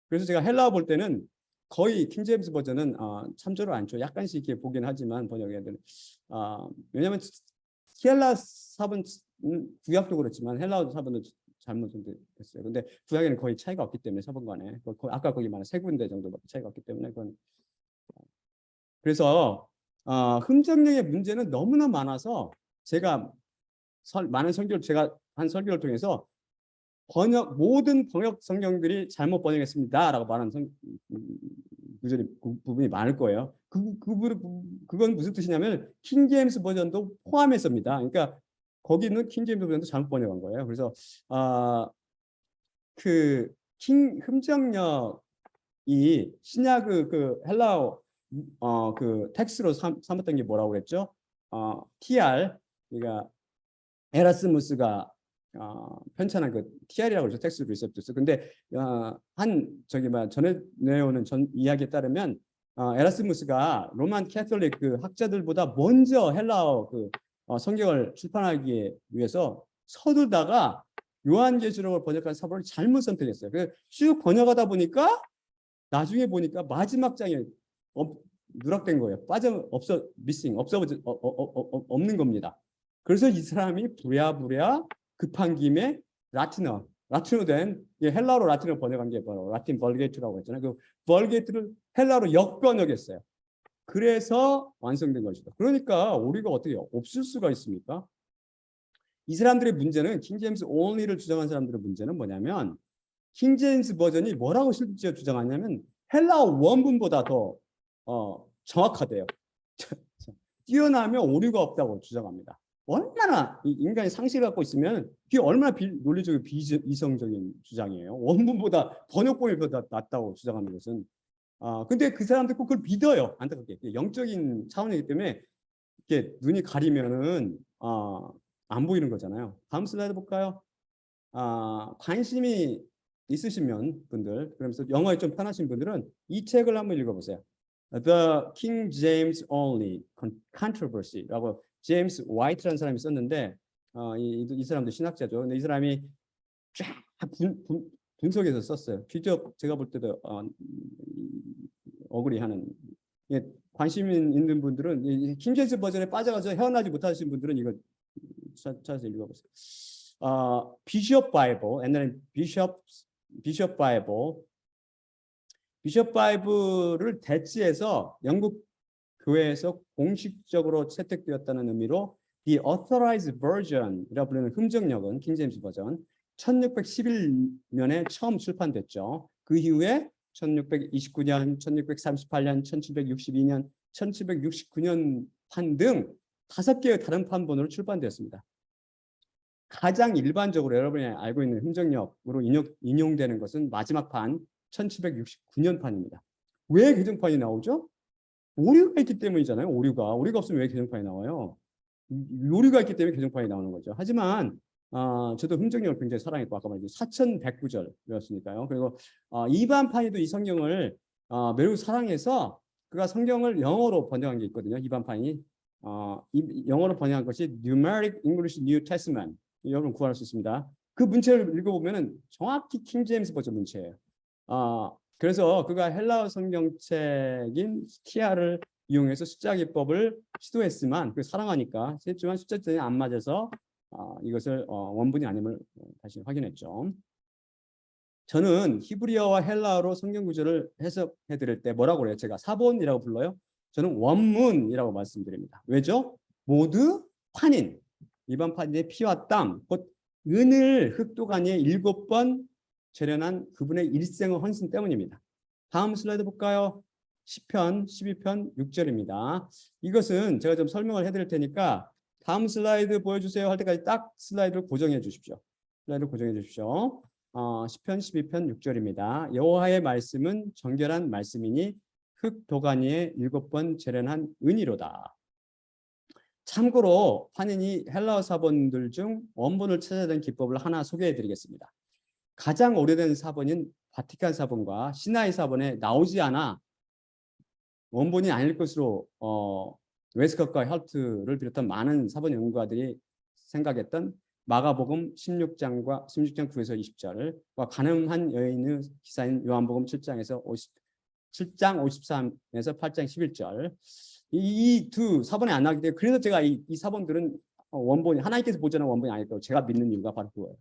그래서 제가 헬라어 볼 때는 거의 킹제임스 버전은 참조를 않죠. 약간씩 이렇게 보긴 하지만 번역에는 왜냐하면 헬라 사본 구약도 그렇지만 헬라어 사본도 잘못 선택했어요. 근데 구약에는 거의 차이가 없기 때문에 사본 간에 아까 거기 말한 3군데 정도밖에 차이가 없기 때문에 그건 그래서 흠정력의 문제는 너무나 많아서 제가 많은 설교를 제가 한 설교를 통해서 모든 번역 성경들이 잘못 번역했습니다라고 말하는 부분이 많을 거예요. 그건 무슨 뜻이냐면 킹제임스 버전도 포함해서입니다. 그러니까 거기는 킹제임스 버전도 잘못 번역한 거예요. 그래서 그 흠정력이 신약 그 헬라어 그 텍스트로 삼았던 게 뭐라고 그랬죠? TR 그러니까 에라스무스가 편찬한 그 TR이라고 그러죠. 텍스트 리셉투스. 근데 전에 내려오는 이야기에 따르면 에라스무스가 로만 캐톨릭 그 학자들보다 먼저 헬라어 그 성경을 출판하기 위해서 서두다가 요한계시록을 번역한 사본을 잘못 선택했어요. 그래서 쭉 번역하다 보니까 나중에 보니까 마지막 장에 누락된 거예요. missing, 없는 겁니다. 그래서 이 사람이 부랴부랴 급한 김에 라틴어 된 헬라어로 라틴어 번역한 게 바로 라틴 벌게이트라고 했잖아요. 그 벌게이트를 헬라어로 역번역했어요. 그래서 완성된 것이다. 그러니까 오류가 어떻게 없을 수가 있습니까? 이 사람들의 문제는 킹제임스 only를 주장한 사람들의 문제는 뭐냐면 킹제임스 버전이 뭐라고 실제 주장하냐면 헬라어 원문보다 더 정확하대요. 뛰어나면 오류가 없다고 주장합니다. 얼마나 인간이 상식을 갖고 있으면 그게 얼마나 논리적이고 비이성적인 주장이에요. 원문보다 번역본이 더 낫다고 주장하는 것은. 근데 그 사람들 꼭 그걸 믿어요. 안타깝게 영적인 차원이기 때문에 이렇게 눈이 가리면은 안 보이는 거잖아요. 다음 슬라이드 볼까요? 관심이 있으시면 분들, 그러면서 영어에 좀 편하신 분들은 이 책을 한번 읽어보세요. The King James Only Controversy라고 제임스 화이트라는 사람이 썼는데 이 사람도 신학자죠. 근데 이 사람이 쫙 분석해서 썼어요. 직접 제가 볼 때도 어그리하는. 관심 있는 분들은 킹제임스 버전에 빠져가서 헤어나지 못하신 분들은 이거 찾아서 읽어보세요. 비숍 바이블, 옛날에 비숍 바이블을 대치해서 영국 교회에서 공식적으로 채택되었다는 의미로 The Authorized Version이라고 부르는 흠정역은 킹제임스 버전 1611년에 처음 출판됐죠. 그 이후에 1629년, 1638년, 1762년, 1769년 판 등 5개의 다른 판본으로 출판되었습니다. 가장 일반적으로 여러분이 알고 있는 흠정역으로 인용되는 것은 마지막 판 1769년 판입니다. 왜 개정판이 나오죠? 오류가 있기 때문이잖아요. 오류가 없으면 왜 개정판이 나와요? 오류가 있기 때문에 개정판이 나오는 거죠. 하지만 저도 흠정역을 굉장히 사랑했고 아까 말했죠. 4109절이었으니까요. 그리고 이반판이도 이 성경을 매우 사랑해서 그가 성경을 영어로 번역한 게 있거든요. 이반판이 영어로 번역한 것이 Numeric English New Testament. 여러분 구할 수 있습니다. 그 문체를 읽어보면 정확히 킹제임스 버전 문체예요. 그래서 그가 헬라어 성경책인 스티아를 이용해서 숫자 기법을 시도했지만 그 사랑하니까 했지만 숫자들이 안 맞아서 이것을 원본이 아님을 다시 확인했죠. 저는 히브리어와 헬라어로 성경 구절을 해석해 드릴 때 뭐라고 그래요? 제가 사본이라고 불러요. 저는 원문이라고 말씀드립니다. 왜죠? 모두 판인, 이반 판인의 피와 땀, 곧 은을 흑도가니에 7번 재련한 그분의 일생의 헌신 때문입니다. 다음 슬라이드 볼까요? 10편, 12편, 6절입니다. 이것은 제가 좀 설명을 해드릴 테니까 다음 슬라이드 보여주세요 할 때까지 딱 슬라이드를 고정해 주십시오. 슬라이드를 고정해 주십시오. 10편, 12편, 6절입니다. 여호와의 말씀은 정결한 말씀이니 흑도가니에 7번 재련한 은이로다. 참고로 판인이 헬라어 사본들 중 원본을 찾아야 되는 기법을 하나 소개해 드리겠습니다. 가장 오래된 사본인 바티칸 사본과 시나이 사본에 나오지 않아 원본이 아닐 것으로 웨스컷과 헐트를 비롯한 많은 사본 연구가들이 생각했던 마가복음 16장 9에서 20절과 가늠한 여인의 기사인 요한복음 7장 53에서 8장 11절 이 두 사본이 안 나오기 때문에 그래서 제가 이 사본들은 원본이 하나님께서 보존한 원본이 아닐 거라고 제가 믿는 이유가 바로 그거예요.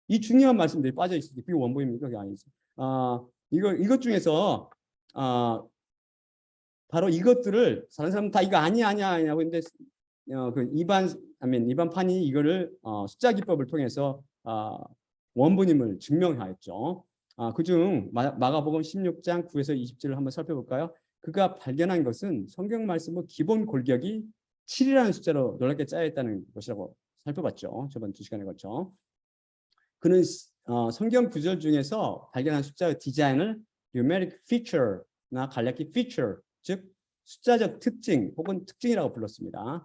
이 중요한 말씀들이 빠져 있을 때 그게 원본입니까? 그게 아니죠. 이것 중에서 바로 이것들을 다른 사람은 다 이거 아니야 하고 했는데 그 이반판이 이거를 숫자 기법을 통해서 원본임을 증명하였죠. 그중 마가복음 16장 9에서 20절을 한번 살펴볼까요? 그가 발견한 것은 성경 말씀의 기본 골격이 7이라는 숫자로 놀랍게 짜여있다는 것이라고 살펴봤죠. 저번 2시간에 걸쳐. 그는 성경 구절 중에서 발견한 숫자의 디자인을 numeric feature나 간략히 feature, 즉 숫자적 특징 혹은 특징이라고 불렀습니다.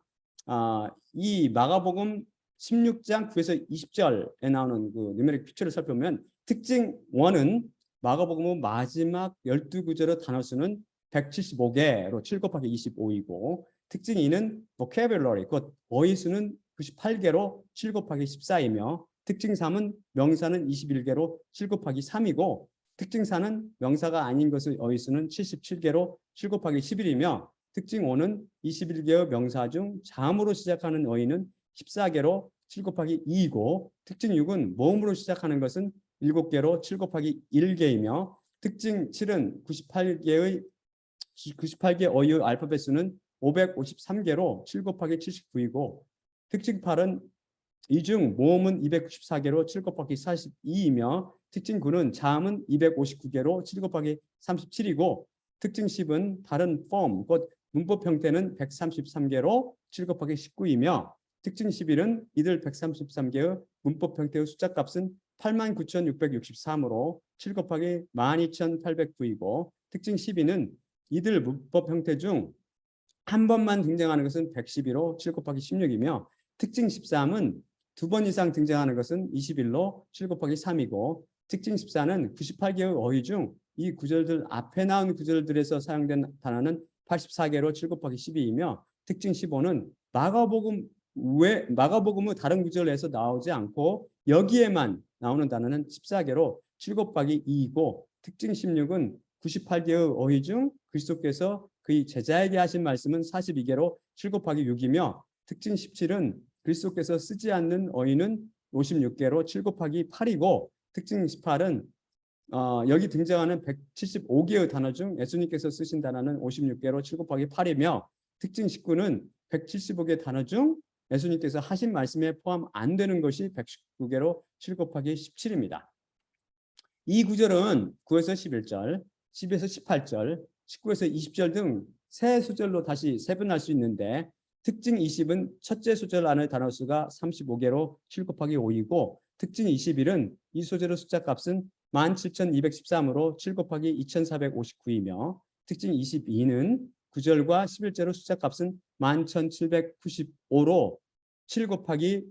이 마가복음 16장 9에서 20절에 나오는 그 numeric feature를 살펴보면 특징 1은 마가복음의 마지막 12구절의 단어 수는 175개로 7 곱하기 25이고 특징 2는 vocabulary, 곧 어휘 수는 98개로 7 곱하기 14이며 특징 3은 명사는 21개로 7 곱하기 3이고 특징 4는 명사가 아닌 것의 어휘 수는 77개로 7 곱하기 11이며 특징 5는 21개의 명사 중 자음으로 시작하는 어휘는 14개로 7 곱하기 2이고 특징 6은 모음으로 시작하는 것은 7개로 7 곱하기 1개이며 특징 7은 98개 어휘의 알파벳 수는 553개로 7 곱하기 79이고 특징 8은 이 중 모음은 294개로 7 곱하기 42이며 특징 9는 자음은 259개로 7 곱하기 37이고 특징 10은 다른 폼, 곧 문법 형태는 133개로 7 곱하기 19이며 특징 11은 이들 133개의 문법 형태의 숫자 값은 89,663으로 7 곱하기 12,809이고 특징 12는 이들 문법 형태 중 한 번만 등장하는 것은 112로 7 곱하기 16이며 특징 13은 2번 이상 등장하는 것은 21로 7 곱하기 3이고 특징 14는 98개의 어휘 중 이 구절들 앞에 나온 구절들에서 사용된 단어는 84개로 7 곱하기 12이며 특징 15는 마가복음의 다른 구절에서 나오지 않고 여기에만 나오는 단어는 14개로 7 곱하기 2이고 특징 16은 98개의 어휘 중 그리스도께서 그의 제자에게 하신 말씀은 42개로 7 곱하기 6이며 특징 17은 그리스도께서 쓰지 않는 어휘는 56개로 7 곱하기 8이고 특징 18은 여기 등장하는 175개의 단어 중 예수님께서 쓰신 단어는 56개로 7 곱하기 8이며 특징 19는 175개 단어 중 예수님께서 하신 말씀에 포함 안 되는 것이 119개로 7 곱하기 17입니다. 이 구절은 9에서 11절, 10에서 18절, 19에서 20절 등 세 소절로 다시 세분할 수 있는데 특징 20은 첫째 소절 안의 단어 수가 35개로 7 곱하기 5이고 특징 21은 이 소절의 숫자 값은 17,213으로 7 곱하기 2,459이며 특징 22는 9절과 11절의 숫자 값은 11,795로 7 곱하기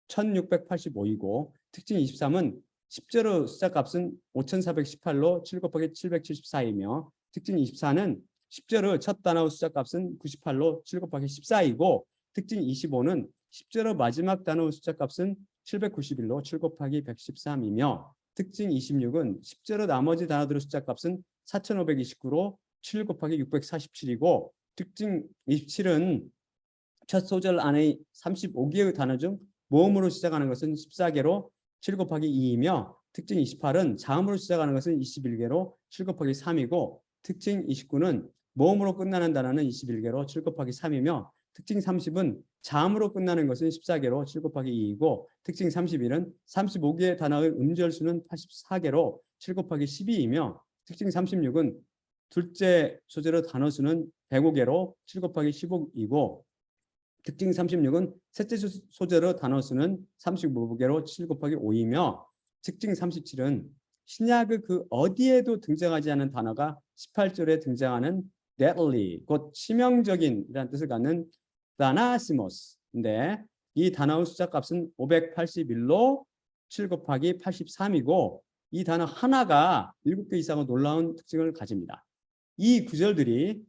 1,685이고 특징 23은 10절의 숫자 값은 5,418로 7 곱하기 774이며 특징 24는 10절의 첫 단어의 숫자 값은 98로 7 곱하기 14이고 특징 25는 10절의 마지막 단어의 숫자 값은 791로 7 곱하기 113이며 특징 26은 10절의 나머지 단어들의 숫자 값은 4,529로 7 곱하기 647이고 특징 27은 첫 소절 안의 35개의 단어 중 모음으로 시작하는 것은 14개로 7 곱하기 2이며 특징 28은 자음으로 시작하는 것은 21개로 7 곱하기 3이고 특징 29는 모음으로 끝나는 단어는 21개로 7 곱하기 3이며 특징 30은 자음으로 끝나는 것은 14개로 7 곱하기 2이고 특징 31은 35개의 단어의 음절 수는 84개로 7 곱하기 12이며 특징 36은 둘째 소절의 단어 수는 105개로 7 곱하기 15이고 특징 36은 셋째 소절의 단어 수는 35개로 7 곱하기 5이며 특징 37은 신약의 그 어디에도 등장하지 않은 단어가 18절에 등장하는 deadly, 곧 치명적인 이라는 뜻을 갖는 thanasimos인데 이 단어의 숫자 값은 581로 7 곱하기 83이고 이 단어 하나가 7개 이상의 놀라운 특징을 가집니다. 이 구절들이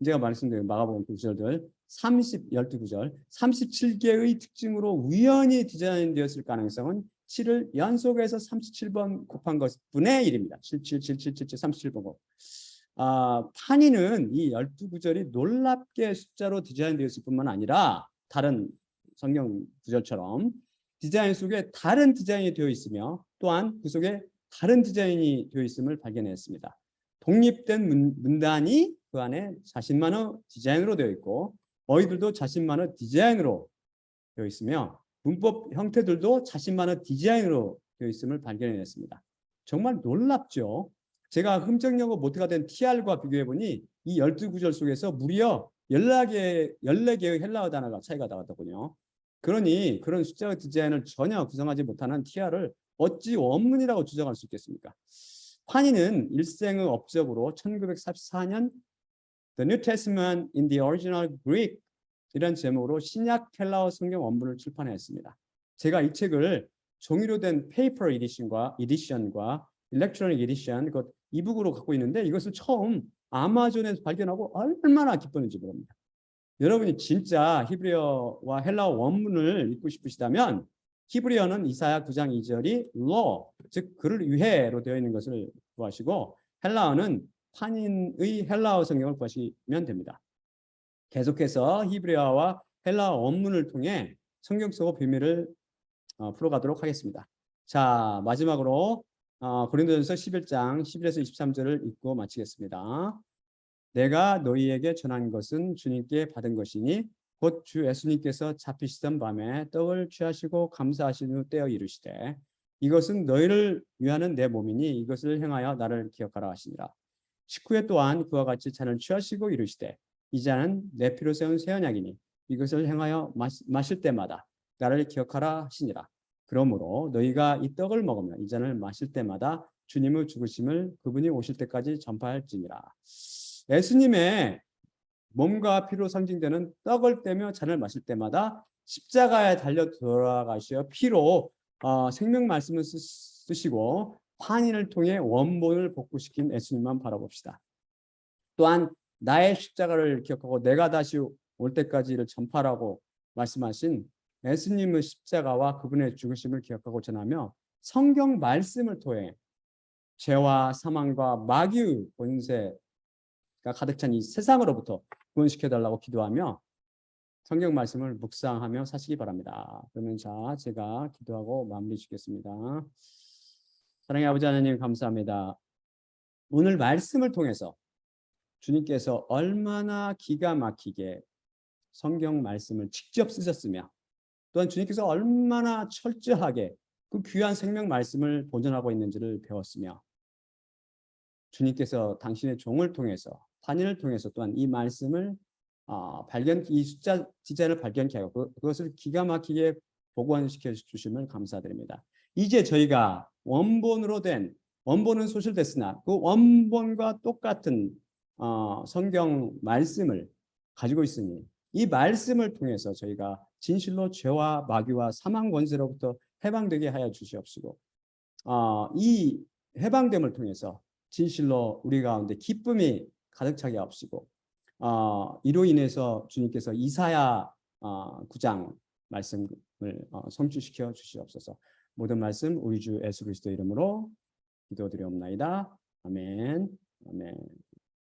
제가 말씀드린 마가복음 구절들 12구절 37개의 특징으로 우연히 디자인되었을 가능성은 7을 연속해서 37번 곱한 것분의 1입니다. 37번 곱. 판이는 이 12구절이 놀랍게 숫자로 디자인되었을 뿐만 아니라 다른 성경 구절처럼 디자인 속에 다른 디자인이 되어 있으며 또한 그 속에 다른 디자인이 되어 있음을 발견했습니다. 독립된 문단이 그 안에 자신만의 디자인으로 되어 있고 어휘들도 자신만의 디자인으로 되어 있으며 문법 형태들도 자신만의 디자인으로 되어 있음을 발견했습니다. 정말 놀랍죠. 제가 흠정영어 모태가 된 TR과 비교해보니 이 12구절 속에서 무려 14개의 헬라어 단어가 차이가 나왔더군요. 그러니 그런 숫자의 디자인을 전혀 구성하지 못하는 TR을 어찌 원문이라고 주장할 수 있겠습니까? 판이는 일생의 업적으로 1944년 The New Testament in the Original Greek 이런 제목으로 신약 헬라어 성경 원문을 출판했습니다. 제가 이 책을 종이로 된 페이퍼 에디션과 일렉트로닉 에디션, 그 이북으로 갖고 있는데 이것을 처음 아마존에서 발견하고 얼마나 기뻤는지 모릅니다. 여러분이 진짜 히브리어와 헬라어 원문을 읽고 싶으시다면 히브리어는 이사야 9장 2절이 law, 즉 그를 위해로 되어 있는 것을 구하시고 헬라어는 판인의 헬라어 성경을 구하시면 됩니다. 계속해서 히브리어와 헬라어 원문을 통해 성경 속 비밀을 풀어가도록 하겠습니다. 자, 마지막으로 고린도전서 11장 11에서 23절을 읽고 마치겠습니다. 내가 너희에게 전한 것은 주님께 받은 것이니 곧 주 예수님께서 잡히시던 밤에 떡을 취하시고 감사하신 후 떼어 이르시되 이것은 너희를 위하는 내 몸이니 이것을 행하여 나를 기억하라 하시니라. 식후에 또한 그와 같이 잔을 취하시고 이르시되 이 잔은 내 피로 세운 새 언약이니 이것을 행하여 마실 때마다 나를 기억하라 하시니라. 그러므로 너희가 이 떡을 먹으며 이 잔을 마실 때마다 주님의 죽으심을 그분이 오실 때까지 전파할지니라. 예수님의 몸과 피로 상징되는 떡을 떼며 잔을 마실 때마다 십자가에 달려 돌아가시어 피로 생명 말씀을 쓰시고 판인을 통해 원본을 복구시킨 예수님만 바라봅시다. 또한 나의 십자가를 기억하고 내가 다시 올 때까지를 전파라고 말씀하신 예수님의 십자가와 그분의 죽으심을 기억하고 전하며 성경 말씀을 통해 죄와 사망과 마귀의 권세가 가득 찬 이 세상으로부터 구원시켜달라고 기도하며 성경 말씀을 묵상하며 사시기 바랍니다. 그러면 자, 제가 기도하고 마무리 짓겠습니다. 사랑의 아버지 하나님 감사합니다. 오늘 말씀을 통해서 주님께서 얼마나 기가 막히게 성경 말씀을 직접 쓰셨으며 또한 주님께서 얼마나 철저하게 그 귀한 생명 말씀을 보존하고 있는지를 배웠으며 주님께서 당신의 종을 통해서 판인을 통해서 또한 이 말씀을 이 숫자 디자인을 발견케 하고 그것을 기가 막히게 복원시켜 주심을 감사드립니다. 이제 저희가 원본은 소실됐으나 그 원본과 똑같은 성경 말씀을 가지고 있으니 이 말씀을 통해서 저희가 진실로 죄와 마귀와 사망 권세로부터 해방되게 하여 주시옵시고 이 해방됨을 통해서 진실로 우리 가운데 기쁨이 가득 차게 하옵시고 이로 인해서 주님께서 이사야 9장 말씀을 성취시켜 주시옵소서. 모든 말씀 우리 주 예수 그리스도 이름으로 기도드리옵나이다. 아멘. 아멘.